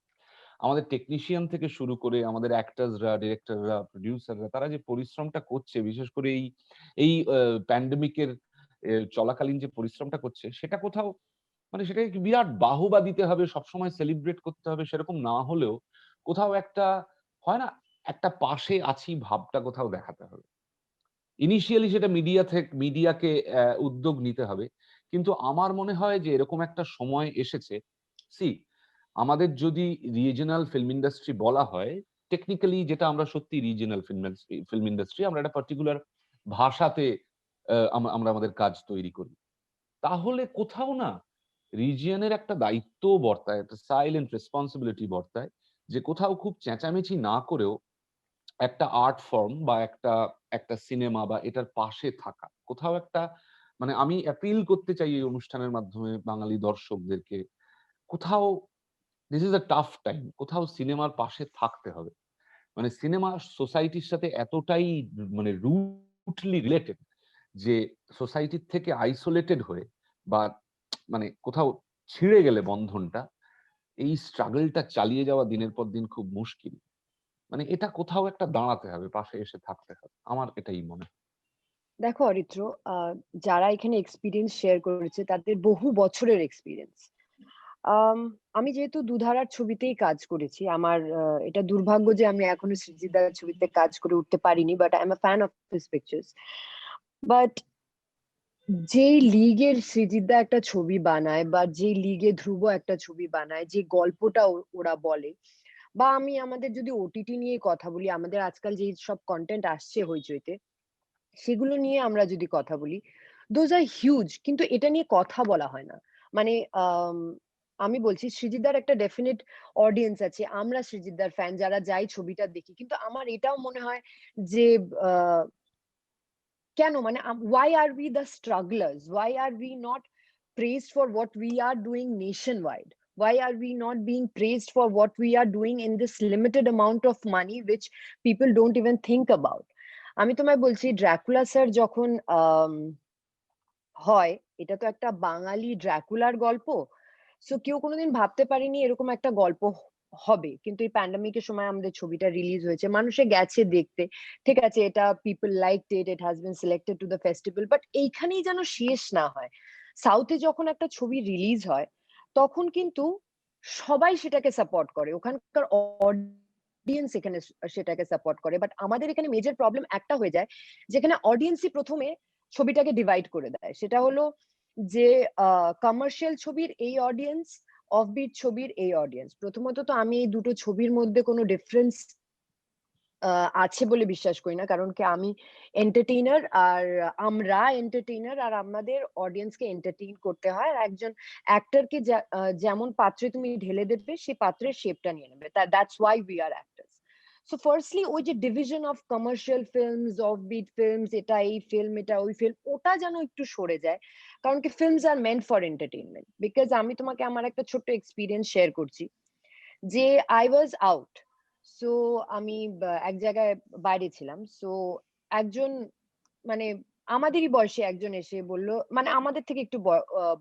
S6: আমাদের টেকনিশিয়ান থেকে শুরু করে আমাদের অ্যাক্টার্সরা, ডিরেক্টররা, প্রডিউসাররা, তারা যে পরিশ্রমটা করছে, বিশেষ করে এই এই প্যান্ডেমিকের চলাকালীন যে পরিশ্রমটা করছে, সেটা কোথাও মানে সেটাকে বিরাট বাহবা দিতে হবে, সবসময় সেলিব্রেট করতে হবে সেরকম না হলেও কোথাও একটা হয় না, একটা পাশে আছি ভাবটা কোথাও দেখাতে হবে। ইনিশিয়ালি সেটা মিডিয়াকে উদ্যোগ নিতে হবে। কিন্তু আমার মনে হয় যে এরকম একটা সময় এসেছে, সি আমাদের যদি রিজিওনাল ফিল্ম ইন্ডাস্ট্রি বলা হয়, টেকনিক্যালি যেটা আমরা সত্যি রিজিওনাল ফিল্ম ইন্ডাস্ট্রি, আমরা একটা পার্টিকুলার ভাষাতে আমরা আমাদের কাজ তৈরি করি, তাহলে কোথাও না রিজিয়নের একটা দায়িত্ব বর্তায়, একটা সাইলেন্ট রেসপন্সিবিলিটি বর্তায়, যে কোথাও খুব চেঁচামেচি না করেও একটা আর্ট ফর্ম বা একটা একটা সিনেমা বা এটার পাশে থাকা, কোথাও একটা মানে আমি অ্যাপিল করতে চাই এই অনুষ্ঠানের মাধ্যমে বাঙালি দর্শকদেরকে, কোথাও this is a tough time, কোথাও সিনেমার পাশে থাকতে হবে। মানে সিনেমা সোসাইটির সাথে এতটাই মানে রুটলি রিলেটেড যে সোসাইটির থেকে আইসোলেটেড হয়ে বা মানে কোথাও ছিঁড়ে গেলে বন্ধনটা, এই স্ট্রাগলটা চালিয়ে যাওয়া দিনের পর দিন খুব মুশকিল। মানে এটা কোথাও একটা দাঁড়াতে হবে, পাশে এসে থাকতে হবে, আমার এটাই মনে হয়।
S7: দেখো অরিত্র, যারা এখানে এক্সপিরিয়েন্স শেয়ার করেছে তাদের বহু বছরের এক্সপিরিয়েন্স। আমি যেহেতু দুধারার ছবিতেই কাজ করেছি, আমার এটা দুর্ভাগ্য যে আমি এখনো সৃজিদার ছবিতে কাজ করে উঠতে পারিনি, but I am a fan of his pictures. But যেই লিগের সৃজিদা একটা ছবি বানায় বা যে লিগে ধ্রুব একটা ছবি বানায়, যে গল্পটা ওরা বলে, বা আমি আমাদের যদি ওটিটি নিয়ে কথা বলি, আমাদের আজকাল যে সব কন্টেন্ট আসছে হইচইতে, সেগুলো নিয়ে আমরা যদি কথা বলি, দোজ আর হিউজ, কিন্তু এটা নিয়ে কথা বলা হয় না। মানে আমি বলছি সৃজিদার একটা ডেফিনেট অডিয়েন্স আছে, আমরা সৃজিদার ফ্যান যারা যাই ছবিটা দেখি, কিন্তু আমার এটাও মনে হয় যে কেন মানে why are we the strugglers, why are we not praised for what we are doing nationwide, why are we not being praised for what we are doing in this limited amount of money which people don't even think about? আমি তোমায় বলছি Dracula sir যখন হয়, এটা তো একটা বাঙালি ড্রাকুলার গল্প। So কেউ কোনোদিন ভাবতে পারেনি এরকম একটা গল্প হবে, কিন্তু এই প্যান্ডেমিকের সময় আমাদের ছবিটা রিলিজ হয়েছে, মানুষে গেছে দেখতে, ঠিক আছে, এটা people liked it, it has been selected to the festival, but এইখানেই যেন শেষ না হয়। সাউথে যখন একটা ছবি রিলিজ হয় তখন কিন্তু সবাই সেটাকে সাপোর্ট করে, ওখানকার অডিয়েন্স এখানে সেটাকে সাপোর্ট করে, বাট আমাদের এখানে মেজর প্রবলেম একটা হয়ে যায়, যেখানে অডিয়েন্সই প্রথমে ছবিটাকে ডিভাইড করে দেয়। সেটা হলো যে কমার্শিয়াল ছবির এই অডিয়েন্স, অফবিট ছবির এই অডিয়েন্স। প্রথমত তো আমি এই দুটো ছবির মধ্যে কোনো ডিফারেন্স আছে বলে বিশ্বাস করি না, কারণ কি আমি এন্টারটেইনার, আর আমরা এন্টারটেইনার, আর আমাদের অডিয়েন্সকে এন্টারটেইন করতে হয়। আর একজন অ্যাক্টরকে যেমন পাত্রে তুমি ঢেলে দেবে, সেই পাত্রের শেপটা নিয়ে নেবে, that's why we are actors. So firstly ওই যে division of commercial films, offbeat films, এটা এই ফিল্ম, এটা ওই ফিল্ম, ওটা যেন একটু সরে যায়। কারণ কি films are meant for entertainment. Because আমি তোমাকে আমার একটা ছোট্ট এক্সপিরিয়েন্স শেয়ার করছি, যে আই ওয়াজ আউট। সো আমি এক জায়গায় বাইরে ছিলাম। সো একজন মানে আমাদেরই বয়সী একজন এসে বলল, মানে আমাদের থেকে একটু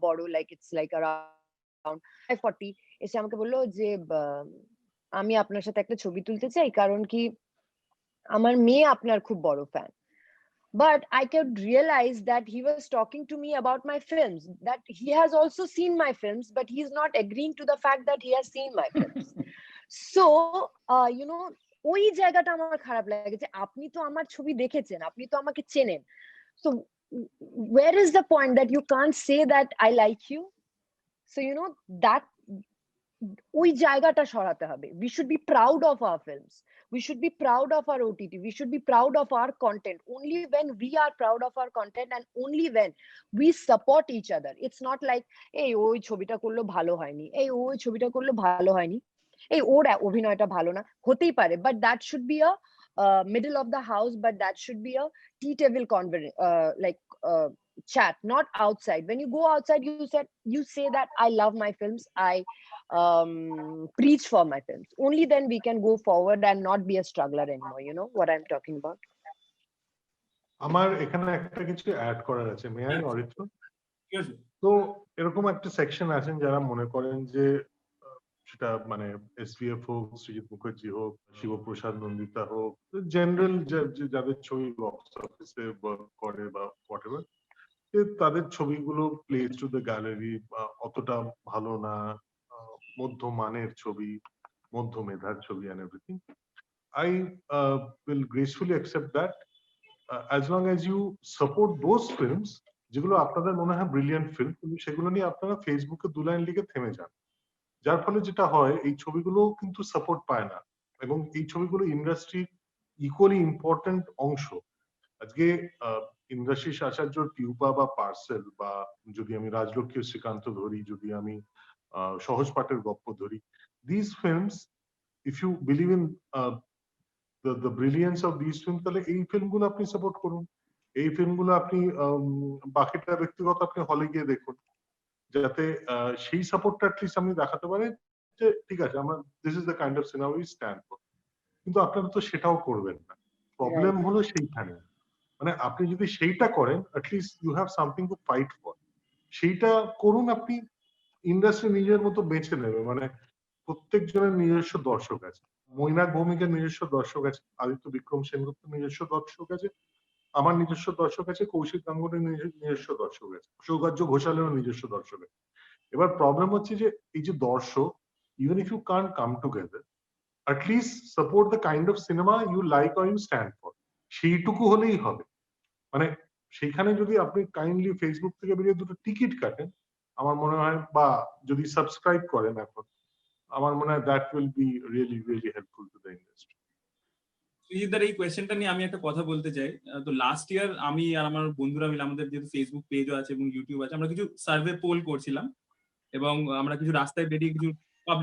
S7: বড়, লাইক ইটস লাইক অ্যারাউন্ড 40, এসে আমাকে বললো যে আমি আপনার সাথে একটা ছবি তুলতে চাই, কারণ কি আমার মেয়ে আপনার খুব বড় fan. but I could realize that he was talking to me about my films, that he has also seen my films, but he's not agreeing to the fact that he has seen my films. So you know, ওই জায়গাটা আমার খারাপ লাগে যে আপনি তো আমার ছবি দেখেছেন, আপনি তো আমাকে চেনেন, so where is the point that you can't say that I like you? So you know that ওই জায়গাটা সরাতে হবে. We should be proud of our films, we should be proud of our OTT, we should be proud of our content. Only when we are proud of our content and only when we support each other. It's not like এই ওই ছবিটা করলো ভালো হয়নি, এই ওই ছবিটা করলো ভালো হয়নি, এই ওর অভিনয়টা ভালো না, হতেই পারে, but that should be a middle of the house, but that should be a tea table chat, not outside. When you go outside, you say that I love my films, I preach for my films. Only then we can go forward and not be a struggler anymore. You know what I'm talking about?
S3: আমার এখানে একটা কিছু add করার আছে, মেয়াই অরিত্র। তো এরকম একটা section আছেন যারা মনে করেন যে সেটা মানে এসভিএফ হোক, সৃজিত মুখার্জি হোক, শিবপ্রসাদ নন্দিতা হোক, জেনারেল যাদের ছবি বক্স অফিসে ওয়ার্ক করে বা হোয়াটএভার, তাদের ছবিগুলো প্লেস টু দ্য গ্যালারি অতটা ভালো না, মধ্যমানের ছবি, মধ্য মেধার ছবি and everything. I will gracefully accept that as long as you support those films যেগুলো আপনাদের মনে হয় ব্রিলিয়ান্ট ফিল্ম, কিন্তু সেগুলো নিয়ে আপনারা ফেসবুকে 2 লাইন লিখে থেমে যান, যার ফলে যেটা হয় এই ছবিগুলো কিন্তু সাপোর্ট পায় না, এবং এই ছবিগুলো ইন্ডাস্ট্রির ইকুয়ালি ইম্পর্টেন্ট অংশ। আজকে ইন্দ্রাশিস আচার্যর পিউপা বা পার্সেল, বা যদি আমি রাজলক্ষ্মী ও শ্রীকান্ত ধরি, যদি আমি সহজ পাঠের গপ্প ধরি, this films, if you believe in the brilliance of these films, তাহলে এই ফিল্মগুলো আপনি সাপোর্ট করুন, এই ফিল্মগুলো আপনি বাকিটা ব্যক্তিগত আপনি হলে গিয়ে দেখুন, যাতে সেই সাপোর্টটা অ্যাটলিস্ট আমি দেখাতে পারি যে ঠিক আছে আমরা this is the kind of cinema we stand for. কিন্তু আপনারা তো সেটাও করবেন না, প্রবলেম হলো সেইখানে। মানে আপনি যদি সেইটা করেন, at least you have something to fight for, সেইটা করুন। আপনি ইন্ডাস্ট্রি নিজের মতো বেছে নেবে, মানে প্রত্যেকজনের নিজস্ব দর্শক আছে, মৈনাক ভৌমিকের নিজস্ব দর্শক আছে, আদিত্য বিক্রম সেনগুপ্তের নিজস্ব দর্শক আছে, আমার নিজস্ব দর্শক আছে, কৌশিক গাঙ্গুলির নিজস্ব দর্শক আছে, সৌগার্য ঘোষালেরও নিজস্ব দর্শক আছে। এবার প্রবলেম হচ্ছে যে এই যে দর্শক, even if you can't come together, at least support the kind of cinema you like or you stand for, সেইটুকু হলেই হবে। মানে সেইখানে যদি আপনি কাইন্ডলি ফেসবুক থেকে বেরিয়ে দুটো টিকিট কাটেন, আমার মনে হয়, বা যদি সাবস্ক্রাইব করেন এখন, আমার মনে হয় that will be really really helpful to the industry.
S2: সৃজিতদার এই কোয়েশ্চেনটা নিয়ে আমি একটা কথা বলতে চাই। তো লাস্ট ইয়ার আমি আর আমার বন্ধুরা মিলে, আমাদের যেহেতু ফেসবুক পেজও আছে এবং ইউটিউব আছে, আমরা কিছু সার্ভে পোল করছিলাম এবং আমরা কিছু রাস্তায় বেরিয়ে কিছু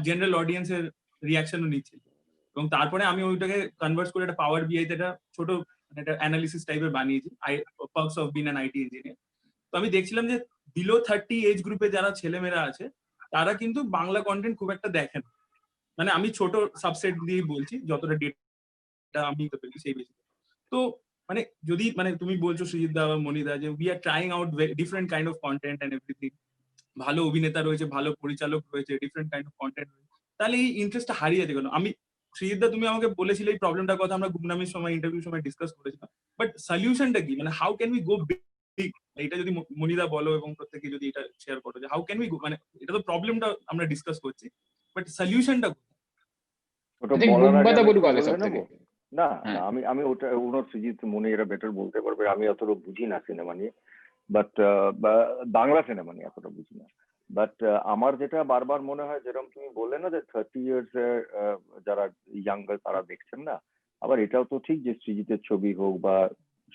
S2: জেনারেল অডিয়েন্সের রিয়াকশনও নিচ্ছি, এবং তারপরে আমি ওইটাকে কনভার্ট করে একটা পাওয়ার বিআই তে একটা ছোট একটা অ্যানালিসিস টাইপের বানিয়েছি, parks of being an IT engineer. তো আমি দেখছিলাম যে বিলো 30 এজ গ্রুপে যারা ছেলেমেয়েরা আছে তারা কিন্তু বাংলা কন্টেন্ট খুব একটা দেখেন। মানে আমি ছোট সাবসেট দিয়ে বলছি, যতটা ডেটা আমি পেয়েছি সেই বেশি। তো মানে যদি মানে তুমি বলছো সৃজিত দা বা মনিদা যে we are trying out different kind of content and everything, ভালো অভিনেতা রয়েছে, ভালো পরিচালক রয়েছে, ডিফারেন্ট কাইন্ড অফ কন্টেন্ট রয়েছে, তাহলে এই ইন্টারেস্টটা হারিয়ে যেতে কেন? আমি সৃজিত দা, তুমি আমাকে বলেছিলে এই প্রবলেমটার কথা, আমরা গুমনামির সময় ইন্টারভিউ সময় ডিসকাস করেছিলাম, বাট সলিউশনটা কি? মানে how can we go big? এটা যদি মনিদা বলো এবং প্রত্যেকে যদি এটা শেয়ার করো যে হাউ ক্যান উই গো, মানে এটা তো প্রবলেমটা আমরা ডিসকাস করছি, বাট সলিউশনটা
S4: ওটা বলার আগে আমি বলে নেব। না
S5: হ্যাঁ।
S4: আমি ওটা ওনার সৃজিত মনে এরা বেটার বলতে পারবে, আমি অতটা বুঝি না সিনেমা নিয়ে, বাট বাংলা সিনেমা নিয়ে এতটা বুঝি না। বাট আমার যেটা বারবার মনে হয়, যেরকম তুমি বললে না যে 30 ইয়ার্স এর যারা ইয়াঙ্গার তারা দেখছেন না, আবার এটাও তো ঠিক যে সৃজিতের ছবি হোক বা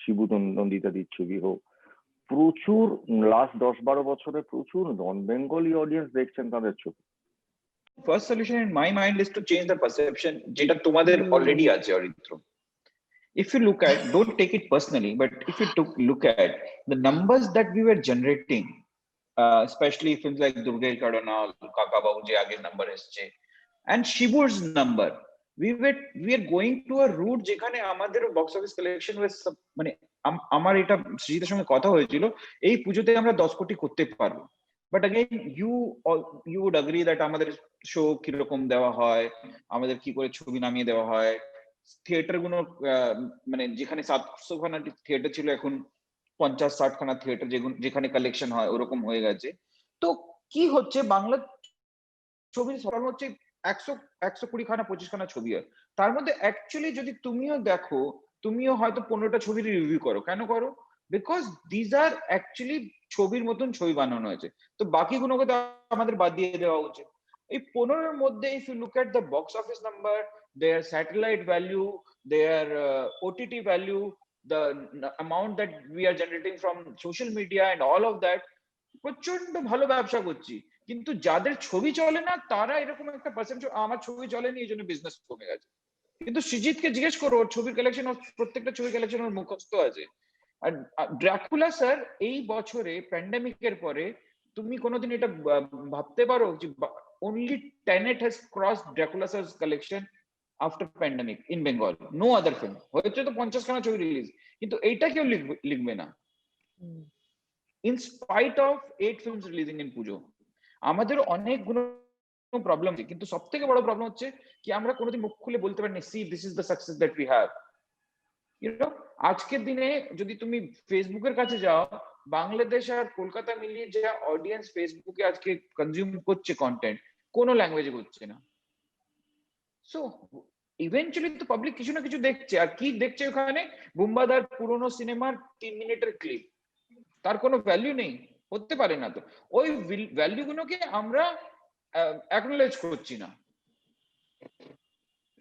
S4: শিবু নন্দিতাদির ছবি হোক, প্রচুর লাস্ট 10-12 বছরে প্রচুর নন বেঙ্গলি অডিয়েন্স দেখছেন তাদের ছবি।
S5: First solution in my mind is to change the perception যেটা তোমাদের already আছে Aritra. If you look at, don't take it personally, but if you look at the numbers that we were generating, especially films like Durgel Kadana, Kaka Babu je aage number esche, and Shibur's number, we are going to a route যেখানে আমাদের box office collection was মানে আমার এটা সৃজিতের সঙ্গে কথা হয়েছিল, এই পুজোতে আমরা 10 কোটি করতে পারবো। But again, you would agree that আমাদের শো কিরকম দেওয়া হয়, আমাদের কি করে ছবি নামিয়ে দেওয়া হয়, থিয়েটার গুলো মানে যেখানে 700খানা থিয়েটার ছিল এখন 50-60খানা থিয়েটার যেখানে কালেকশন হয় ওরকম হয়ে গেছে। তো কি হচ্ছে, বাংলা ছবির ফলন হচ্ছে 120খানা 25খানা ছবি হয়, তার মধ্যে অ্যাকচুয়ালি যদি তুমিও দেখো, তুমিও হয়তো 15টা ছবির রিভিউ করো। কেন করো? বিকজ দিজ আর অ্যাকচুয়ালি ছবির মতন ছবি বানানো হয়েছে, তো বাকিগুলোকে তো আমাদের বাদ দিয়ে দেওয়া উচিত। এই 15-এর মধ্যে if you look at the box office number, their satellite value, their OTT value, the amount that we are generating from social media and all of that, প্রচন্ড ভালো ব্যবসা করছি। কিন্তু যাদের ছবি চলে না তারা এরকম একটা পার্সেন্টেজ, আমার ছবি চলেনি এই জন্য বিজনেস কমে গেছে। কিন্তু সৃজিতকে জিজ্ঞেস করো, ওর ছবির কালেকশন, প্রত্যেকটা ছবির কালেকশন ওর মুখস্থ আছে। আর ড্রাকুলা স্যার এই বছরে প্যান্ডেমিকের পরে তুমি কোনোদিন এটা ভাবতে পারো যে only Tenet has crossed Dracula sir's collection after pandemic in Bengal? No other film. হয়েছে তো 50খানা ছবি রিলিজ, কিন্তু এইটা কেউ লিখবে না। In spite of 8 films releasing in পুজো, আমাদের অনেকগুলো প্রবলেম আছে, কিন্তু সব থেকে বড় প্রবলেম হচ্ছে কি আমরা কোনোদিন মুখ খুলে বলতে পারি না, see this is the success that we have. You know, আজকের দিনে যদি তুমি ফেসবুকের কাছে যাও, বাংলাদেশ আর কলকাতা মিলিয়ে যা অডিয়েন্স ফেসবুকে আজকে কনজিউম করছে কন্টেন্ট, কোনো ল্যাঙ্গুয়েজে করছে না। সো ইভেন্চুয়ালি তো পাবলিক কিছু না কিছু দেখছে, আর কি দেখছে ওখানে? বুম্বাদার পুরোনো সিনেমার 3 মিনিটের ক্লিপ, তার কোনো ভ্যালু নেই, হতে পারে না। তো ওই ভ্যালু গুলোকে আমরা অ্যাকনোলেজ করছি না।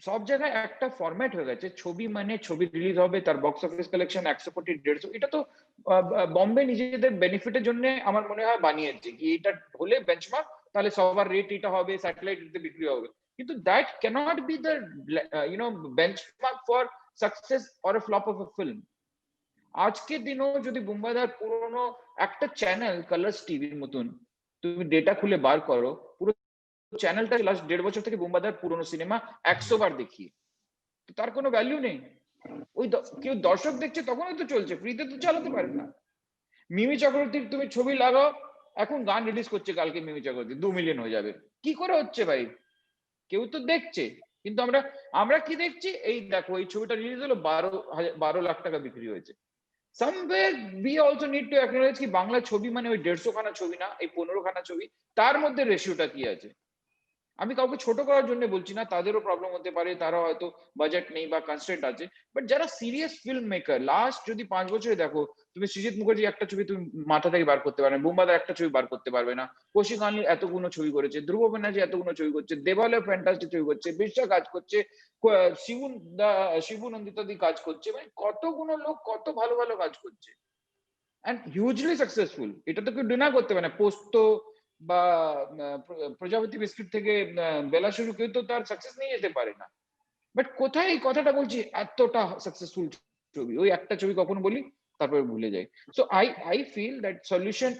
S5: সব জায়গায় একটা ফরম্যাট হয়ে গেছে, ছবি মানে ছবি রিলিজ হবে, তার বক্স অফিস কালেকশন 100 কোটি 150। এটা তো বম্বে নিজেদের বেনিফিটের জন্য আমার মনে হয় বানিয়েছে, কি এটা হলে বেঞ্চমার্ক, তাহলে সবার রেট এটা হবে, স্যাটেলাইট বিক্রি হবে। কিন্তু that cannot be the benchmark for success or a flop of a film. আজকের দিনও যদি বুম্বাদার পুরোনো একটা চ্যানেল কালার্স টিভির মতন তুমি ডেটা খুলে বার করো, পুরো চ্যানেলটা লাস্ট 1.5 বছর থেকে বুম্বাদার পুরোনো সিনেমা 100 বার দেখি, তার কোনো ভ্যালু নেই। ওই কেউ দর্শক দেখছে তখনই তো চলছে, ফ্রিতে তো চালাতে পারে না। মিমি চক্রবর্তীর তুমি ছবি লাগাও, এখন গান রিলিজ করছে কালকে মিমি চক্রবর্তী 2 মিলিয়ন হয়ে যাবে। কি করে হচ্ছে ভাই? কেউ তো দেখছে, কিন্তু আমরা কি দেখছি? এই দেখো এই ছবিটা রিলিজ হলো, 12 লাখ টাকা বিক্রি হয়েছে। somewhere we also need to acknowledge কি বাংলা ছবি মানে ওই 150খানা ছবি না, এই 15খানা ছবি, তার মধ্যে রেশিওটা কি আছে। আমি কাউকে ছোট করার জন্য বলছি না, তাদেরও প্রবলেম হতে পারে, তারা হয়তো বাজেট নেই বা কনস্ট্রেন্ট আছে, বাট যারা সিরিয়াস ফিল্ম মেকার, লাস্ট যদি 5 বছরে দেখো, তুমি সৃজিত মুখার্জি একটা ছবি তুমি মাথা থেকে বার করতে পারবে না, বুম্বাদার একটা ছবি বার করতে পারবে না, কৌশিক আনলি এতগুলো ছবি করেছে, ধ্রুব ব্যানার্জি এতগুলো ছবি করছে, দেবালয় ফ্যান্টাস্টিক ছবি করছে, বিশ্বা কাজ করছে, শিবু নন্দিতাদি কাজ করছে, মানে কতগুলো লোক কত ভালো ভালো কাজ করছে and hugely successful। এটা তো কেউ ডিনাই করতে পারে না। পোস্ত বা প্রজাপতি বিস্কুট থেকে বেলা শুরু কেউ তো তার সাকসেস নিয়ে যেতে পারে না। বাট কোথায় এই কথাটা বলছি, এতটা সাকসেসফুল ছবি, ওই একটা ছবি কখন বলি তারপরে ভুলে যাই। So I feel that solution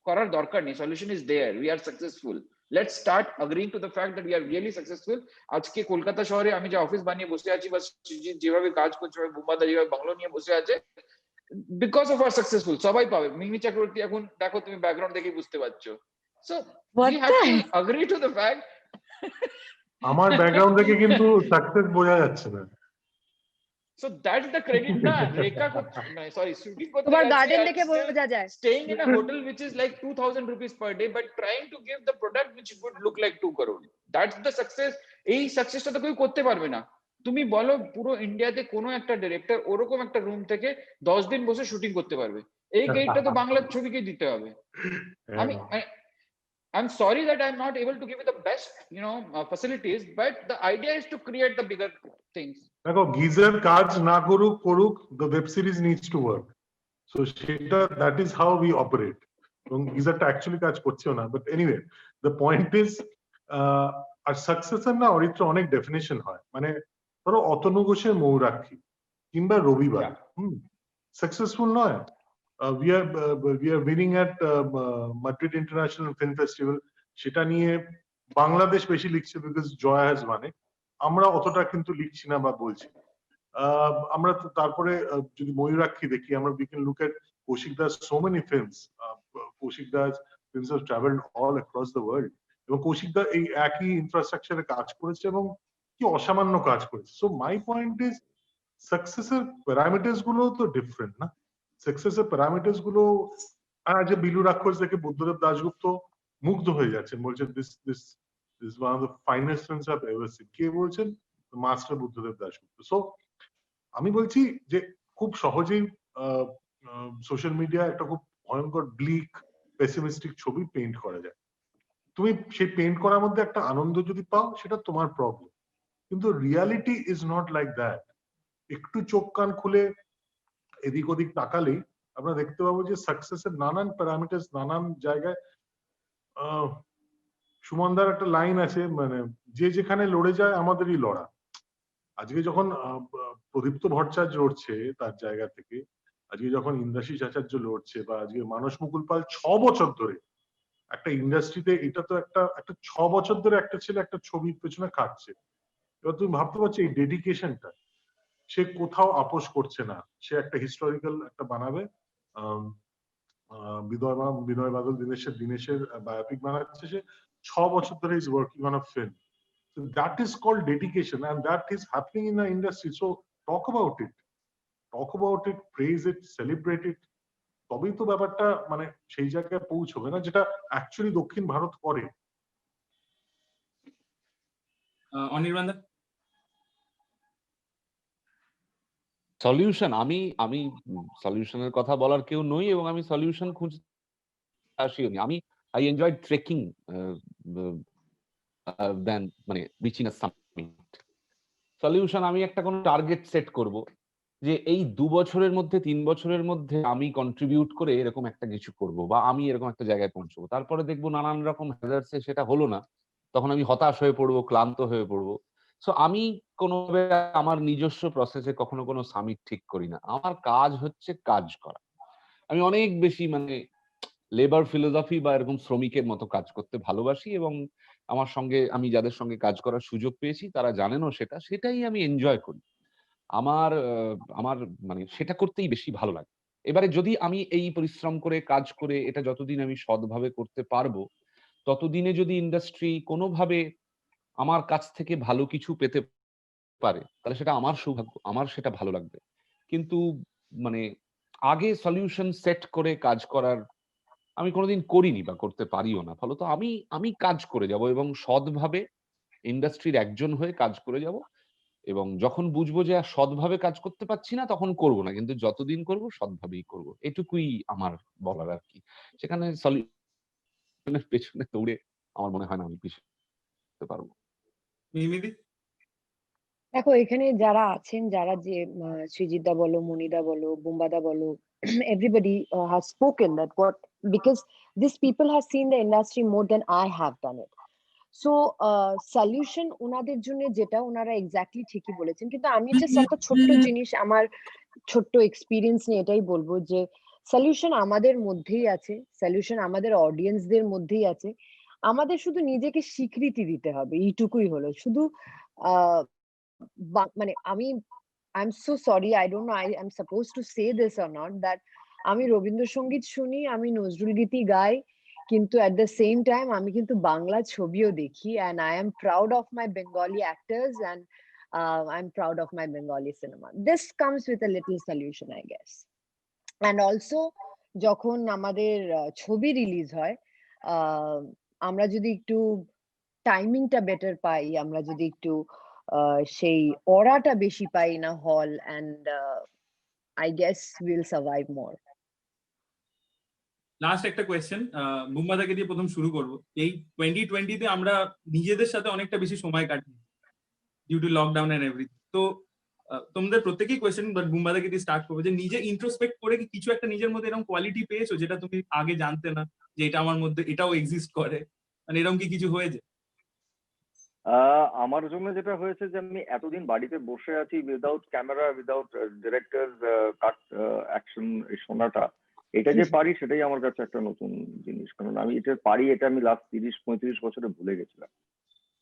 S5: করার দরকার নেই, solution is there, we are successful, let's start agreeing to the fact that we are really successful. আজকে কলকাতা শহরে আমি যে অফিস বানিয়ে বসে আছি, বা যেভাবে কাজ করছে, বুম্বাদা যেভাবে বাংলো নিয়ে বসে আছে, বিকজ অফ আর সাকসেসফুল, সবাই পাবে। মিমি চক্রবর্তী এখন দেখো, তুমি ব্যাকগ্রাউন্ড দেখে বুঝতে পারছো। So we have two agree to the fact.
S3: আমার ব্যাকগ্রাউন্ড দেখে কিন্তু সাকসেস বোঝা যাচ্ছে না।
S5: So that's the credit na Rekha sorry shooting korte
S7: তোমার
S5: jaচ্ছে,
S7: গার্ডেন
S5: and
S7: দেখে
S5: still
S7: বোঝা যায়।
S5: staying in a hotel which is like 2000 rupees per day, but trying to give the product which would look like 2 crore. That's the success. এই সাকসেসটা তো কেউ করতে পারবে না। তুমি বলো পুরো ইন্ডিয়াতে কোনো একটা ডাইরেক্টর ওরকম একটা রুম থেকে 10 দিন বসে শুটিং করতে পারবে? এই ক্রেডিটটা তো বাংলার ছবিকে দিতে হবে। I'm sorry that I'm not able to give you the best, facilities, but the idea is to create the bigger things.
S3: দেখো, গিজার কাজ না করুক, the web series needs to work. So সেটা, that is how we operate. এবং গিজারটা actually কাজ করছেও না, but anyway the point is, আর সাকসেসের না অরিত্র অনেক ডেফিনেশন হয়। মানে ধরো অতনু ঘোষের মৌরাক্ষী কিংবা রবিবার সাকসেসফুল নয়। we are winning at Madrid International Film Festival, সেটা নিয়ে বাংলাদেশ বেশি লিখছে বিকজ জয়া হ্যাজ ওয়ান ইট, আমরা অতটা কিন্তু লিখছি না বা বলছি। আমরা তারপরে যদি ময়ূরাক্ষী দেখি, আমরা we can look at Kaushik Das so many films, Kaushik Das films have traveled all across the world, এবং কৌশিক দা এই একই ইনফ্রাস্ট্রাকচারে কাজ করেছে এবং কি অসামান্য কাজ করেছে। সো মাই পয়েন্ট ইজ সাকসেসের প্যারামিটার্স গুলো তো ডিফারেন্ট না। সাকসেসের প্যারামিটার্স গুলো আজ বিলু রাক্ষস দেখে বুদ্ধদেব দাশগুপ্ত মুগ্ধ হয়ে যাচ্ছেন, বলছেন this this this one of the finest films I have ever seen. কে বলছেন? মাস্টার বুদ্ধদেব দাশগুপ্ত। সো আমি বলছি যে খুব সহজেই সোশ্যাল মিডিয়া একটা খুব ভয়ঙ্কর ব্লিক পেসিমিস্টিক ছবি পেইন্ট করা যায়। তুমি সেই পেইন্ট করার মধ্যে একটা আনন্দ যদি পাও সেটা তোমার প্রবলেম, কিন্তু reality is not like that. একটু চোখ কান খুলে এদিক ওদিক তাকালেই আমরা দেখতে পাবো যে সাকসেসের নানান প্যারামিটার্স নানান জায়গায়। সুমনদার একটা লাইন আছে, মানে যে যেখানে লড়ে যায় আমাদেরই লড়া। আজকে যখন প্রদীপ্ত ভট্টাচার্য লড়ছে তার জায়গা থেকে, আজকে যখন ইন্দ্রাশিস আচার্য লড়ছে, বা আজকে মানস মুকুল পাল 6 বছর ধরে একটা ইন্ডাস্ট্রিতে, এটা তো একটা 6 বছর ধরে একটা ছেলে একটা ছবির পেছনে খাটছে। এবার তুমি ভাবতে পারছো এই ডেডিকেশনটা, সে কোথাও আপোষ করছে না। সে একটা হিস্টোরিক্যাল একটা বানাবে, বিনয় বাদল দীনেশের বায়োপিক বানাচ্ছে, সে 6 বছর ধরে is working on a film. So that is called dedication, and that is happening in the industry. So talk about it, praise it, celebrate it. তবেই তো ব্যাপারটা মানে সেই জায়গায় পৌঁছবে না যেটা অ্যাকচুয়ালি দক্ষিণ ভারত করে।
S2: অনির্বাণ দা?
S6: সলিউশন, আমি সলিউশনের কথা বলার কেউ নই, এবং আমি সলিউশন খুঁজতে আসিও নি। আই এনজয় ট্রেকিং দেন মানে রিচিং আ সামিট। সলিউশন, আমি একটা কোনো টার্গেট সেট করব যে এই 2 বছরের মধ্যে 3 বছরের মধ্যে আমি কন্ট্রিবিউট করে এরকম একটা কিছু করব, বা আমি এরকম একটা জায়গায় পৌঁছবো। তারপরে দেখবো নানান রকম হ্যাজার্ডসে সেটা হলো না, তখন আমি হতাশ হয়ে পড়বো, ক্লান্ত হয়ে পড়বো। সো আমি কোনোভাবে আমার নিজস্ব প্রসেসে কখনো কোনো সামিট ঠিক করি না। আমার কাজ হচ্ছে কাজ করা। আমি অনেক বেশি মানে লেবার ফিলোসফি বা এরকম শ্রমিকের মতো কাজ করতে ভালোবাসি, এবং আমার সঙ্গে আমি যাদের সঙ্গে কাজ করার সুযোগ পেয়েছি তারা জানেনও সেটাই আমি এনজয় করি। আমার মানে সেটা করতেই বেশি ভালো লাগে। এবারে যদি আমি এই পরিশ্রম করে কাজ করে এটা যতদিন আমি সৎভাবে করতে পারবো, ততদিনে যদি ইন্ডাস্ট্রি কোনোভাবে আমার কাছ থেকে ভালো কিছু পেতে পারে, তাহলে সেটা আমার সৌভাগ্য, আমার সেটা ভালো লাগবে। কিন্তু মানে আগে সলিউশন সেট করে কাজ করার আমি কোনোদিন করিনি বা করতে পারিও না। ফলত আমি কাজ করে যাব এবং সৎভাবে ইন্ডাস্ট্রির একজন হয়ে কাজ করে যাব, এবং যখন বুঝবো যে আর সৎভাবে কাজ করতে পারছি না তখন করব না। কিন্তু যতদিন করব সৎভাবেই করব। এটুকুই আমার বলার আরকি। সেখানে সলিউশনের পেছনে দৌড়ে আমার মনে হয় না আমি পিছতে পারবো।
S2: মিমিদি?
S7: দেখো এখানে যারা আছেন, যারা যে সৃজিতদা বলো, মনিদা বলো, বুম্বাদা বলো, everybody has spoken that what, because these people have seen the industry more than I have done it. So solution ওনাদের জন্য যেটা, ওনারা এক্স্যাক্টলি ঠিকই বলেছেন, কিন্তু আমি জাস্ট একটা ছোট্ট জিনিস আমার ছোট্ট এক্সপিরিয়েন্স নিয়ে এটাই বলবো যে সলিউশন আমাদের মধ্যেই আছে, সলিউশন আমাদের অডিয়েন্সদের মধ্যেই আছে। আমাদের শুধু নিজেকে স্বীকৃতি দিতে হবে, এইটুকুই হলো। শুধু মানে আমি I am so sorry, I don't know I am suppose to say this or not, that আমি রবীন্দ্রসঙ্গীত শুনি, আমি নজরুল গীতি গাই, কিন্তু at the same time আমি কিন্তু বাংলা ছবিও দেখি, and I am proud of my Bengali actors, and I'm proud of my Bengali cinema. This comes with a little solution, I guess. And also যখন আমাদের ছবি রিলিজ হয়, আমরা যদি একটু টাইমিংটা বেটার পাই, আমরা যদি একটু সেই অরাটা বেশি পাই না হল, and I guess we'll survive more.
S2: Last একটা কোয়েশ্চেন, বুম্বাদাকে দিয়ে প্রথম শুরু করব। এই 2020 তে আমরা নিজেদের সাথে অনেকটা বেশি সময় কাটি due to lockdown and everything. তো তোমাদের প্রত্যেকেই কোয়েশ্চেন, বাট বুম্বাদাকে দিয়ে স্টার্ট করবো, যে নিজে ইন্ট্রোস্পেক্ট করে কি কিছু একটা নিজের মধ্যে এরকম কোয়ালিটি পেয়েছো যেটা তুমি আগে জানতে না, যে এটা আমার মধ্যে এটাও এক্সিস্ট করে, মানে এরকম কি কিছু হয়েছে?
S4: আমার জন্য যেটা হয়েছে যে আমি এতদিন বাড়িতে বসে আছি উইদাউট ক্যামেরা, উইদাউট ডিরেক্টর কাট অ্যাকশন, এই শোনাটা, এটা যে পারি সেটাই আমার কাছে একটা নতুন জিনিস। কারণ আমি এটা পারি, এটা আমি লাস্ট 30-35 বছরে ভুলে গেছিলাম।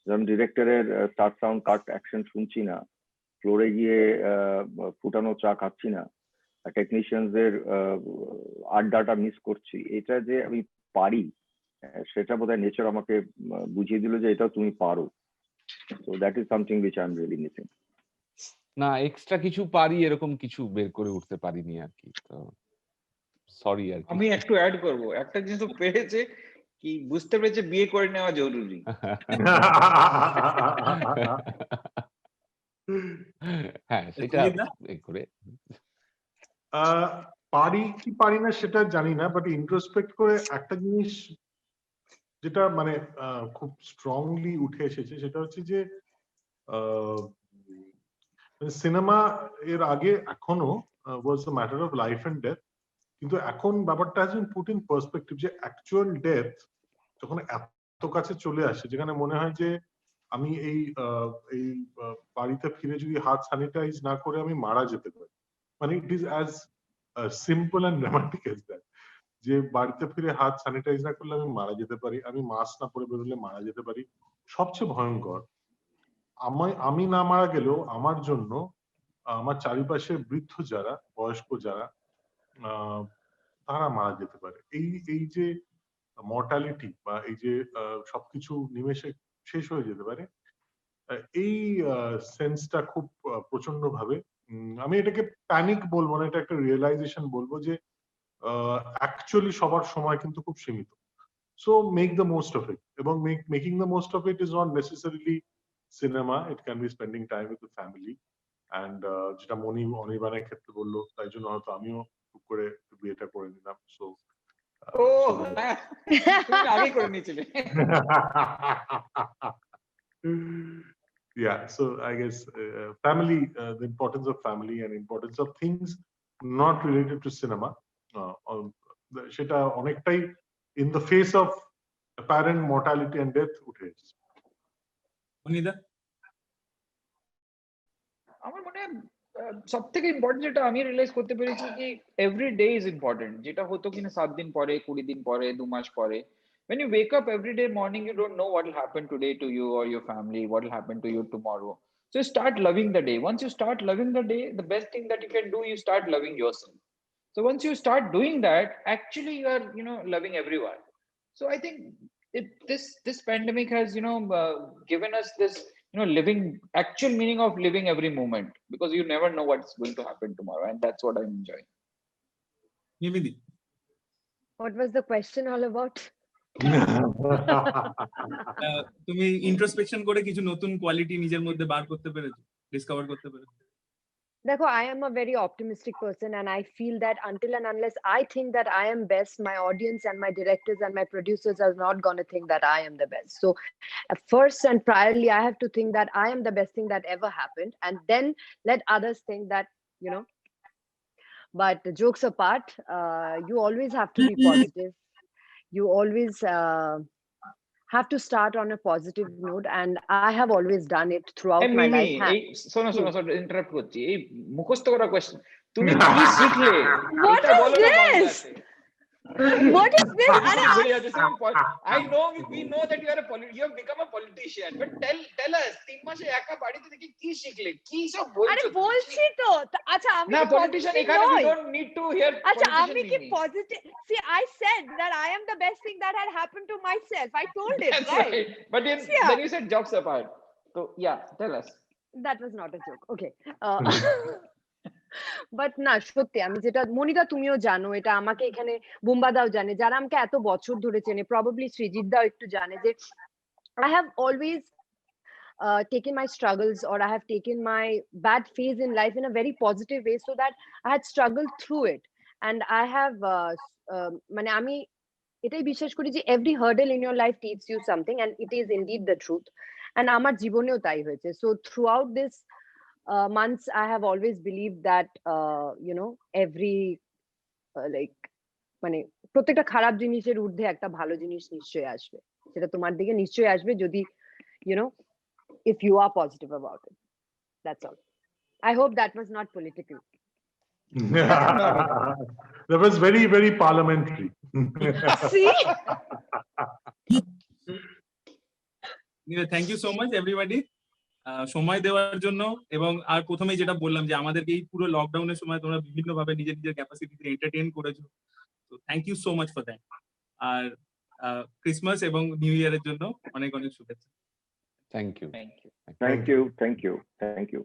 S4: যেমন ডিরেক্টরের স্টার্ট সাউন্ড কাট অ্যাকশন শুনছি না, ফ্লোরে গিয়ে ফুটানো চা খাচ্ছি না, টেকনিশিয়ানদের আড্ডাটা মিস করছি। এটা যে আমি পারি, সেটা বোধহয় নেচার আমাকে বুঝিয়ে দিল যে এটাও তুমি পারো। So that is something which I'm really missing.
S6: না এক্সট্রা কিছু পারি এরকম কিছু বের করে উঠতে পারিনি আর কি, তো সরি আর কি।
S5: আমি একটু অ্যাড করব, একটা জিনিস তো পেরেছে কি, বুঝতে পেরেছে বিয়ে করে নেওয়া জরুরি।
S6: হ্যাঁ সেটা করে
S3: পারি কি পারি না সেটা জানি না, বাট ইন্ট্রোস্পেক্ট করে একটা জিনিস যেটা মানে খুব স্ট্রংলি উঠে এসেছে সেটা হচ্ছে যে সিনেমা এর আগে এখনো was the matter of life and death, কিন্তু এখন ব্যাপারটা has been put in perspective, যে অ্যাকচুয়াল ডেথ যখন এত কাছে চলে আসে, যেখানে মনে হয় যে আমি এই বাড়িতে ফিরে যদি হাত স্যানিটাইজ না করে আমি মারা যেতে পারি, মানে it is as simple and dramatic as that, যে বাড়িতে ফিরে হাত স্যানিটাইজ না করলে আমি মারা যেতে পারি, আমি মাস্ক না পরে বেরোলে মারা যেতে পারি। সবচেয়ে ভয়ঙ্কর, আমি না মারা গেলেও আমার জন্য আমার চারিপাশে বৃদ্ধ যারা, বয়স্ক যারা, তারা মারা যেতে পারে। এই যে মর্টালিটি বা এই যে সবকিছু নিমেষে শেষ হয়ে যেতে পারে, এই সেন্সটা খুব প্রচন্ড ভাবে, আমি এটাকে প্যানিক বলবো না, এটা একটা রিয়েলাইজেশন বলবো যে অ্যাকচুয়ালি সবার সময় কিন্তু খুব সীমিত। So make the most of it, এবং making the most of it is not necessarily cinema, it can be spending time with the family. And যেটা অনির্বাণের ক্ষেত্রে বললো, তাই জন্য হয়তো আমিও টুক করে বিয়েটা করে নিলাম। সো
S5: ও হ্যাঁ, তুমি আগে করে নিয়েছিলে।
S3: Yeah, so I guess family, the importance of family and importance of things not related to cinema, সেটা অনেকটাই in the face of apparent mortality and death উঠে এসেছে।
S2: অনিদা?
S5: আমার মনে হয় সব থেকে ইম্পর্টেন্ট যেটা আমি রিয়েলাইজ করতে পেরেছি কি এভরি ডে ইজ ইম্পর্টেন্ট, যেটা হতো কিনা 7 দিন পরে, 20 দিন পরে, 2 মাস পরে। When you wake up every day morning, you don't know what will happen today to you or your family, what will happen to you tomorrow. So you start loving the day. Once you start loving the day, the best thing that you can do, you start loving yourself. So once you start doing that, actually you are, loving everyone. So I think this pandemic has, given us this, living, actual meaning of living every moment, because you never know what's going to happen tomorrow, and that's what I'm enjoying.
S2: নিবেদি?
S7: What was the question all about?
S2: তুমি introspection করে কিছু নতুন quality নিজের মধ্যে বার করতে পেরেছো, discover করতে পেরেছো?
S7: Dekho, I am a very optimistic person, and I feel that until and unless I think that I am best, my audience and my directors and my producers are not going to think that I am the best. So first and priorly, I have to think that I am the best thing that ever happened, and then let others think that, but jokes apart, you always have to be positive. You always have to start on a positive note, and I have always done it throughout my life.
S5: শোনো interrupt করছি, এই মুখস্থ করা question, তুমি কি শিখলে?
S7: What is this? What is this?
S5: I know, we know that you have become a politician, but tell us, 3 মাসে একা বাড়িতে থেকে কি শিখলে, কি সব বলছো?
S7: আরে বলছি তো, আচ্ছা আমি
S5: না পলিটিশিয়ান এখানে, we don't need to hear
S7: আচ্ছা আমি কি positive? See, I said that I am the best thing that had happened to myself. I told it, right?
S5: But then you said jokes apart. So yeah, tell us.
S7: That was not a joke. Okay. But না সত্যি, আমি যেটা মনিদা তুমিও জানো, এটা আমাকে এখানে বুম্বাদাও জানে, যারা আমাকে এত বছর ধরে চেনে, প্রবাবলি সৃজিত দাও একটু জানে, যে I have always taken my struggles, or I have taken my bad phase in life in a very positive way, so that I had struggled through it, and I have মানে আমি এটাই বিশ্বাস করি যে every hurdle in your life teaches you something, and it is indeed the truth, and আমার জীবনেও তাই হয়েছে. So throughout this months, I have always believed that every like মানে প্রত্যেকটা খারাপ জিনিসের ঊর্ধ্বে একটা ভালো জিনিস নিশ্চয়ই আসবে, সেটা তোমার দিকে নিশ্চয়ই আসবে যদি if you are positive about it. That's all. I hope that was not political.
S3: That was very, very parliamentary.
S7: See?
S2: Thank you so much everybody সময় দেওয়ার জন্য। এবং আর প্রথমেই যেটা বললাম যে আমাদেরকে এই পুরো লকডাউনের সময় তোমরা বিভিন্ন ভাবে নিজের ক্যাপাসিটিতে এন্টারটেইন করেছো, তো thank you so much for that. আর ক্রিসমাস এবং নিউ ইয়ারের জন্য অনেক অনেক শুভেচ্ছা।
S6: Thank you
S5: Thank you.
S4: Thank you. Thank you. Thank you.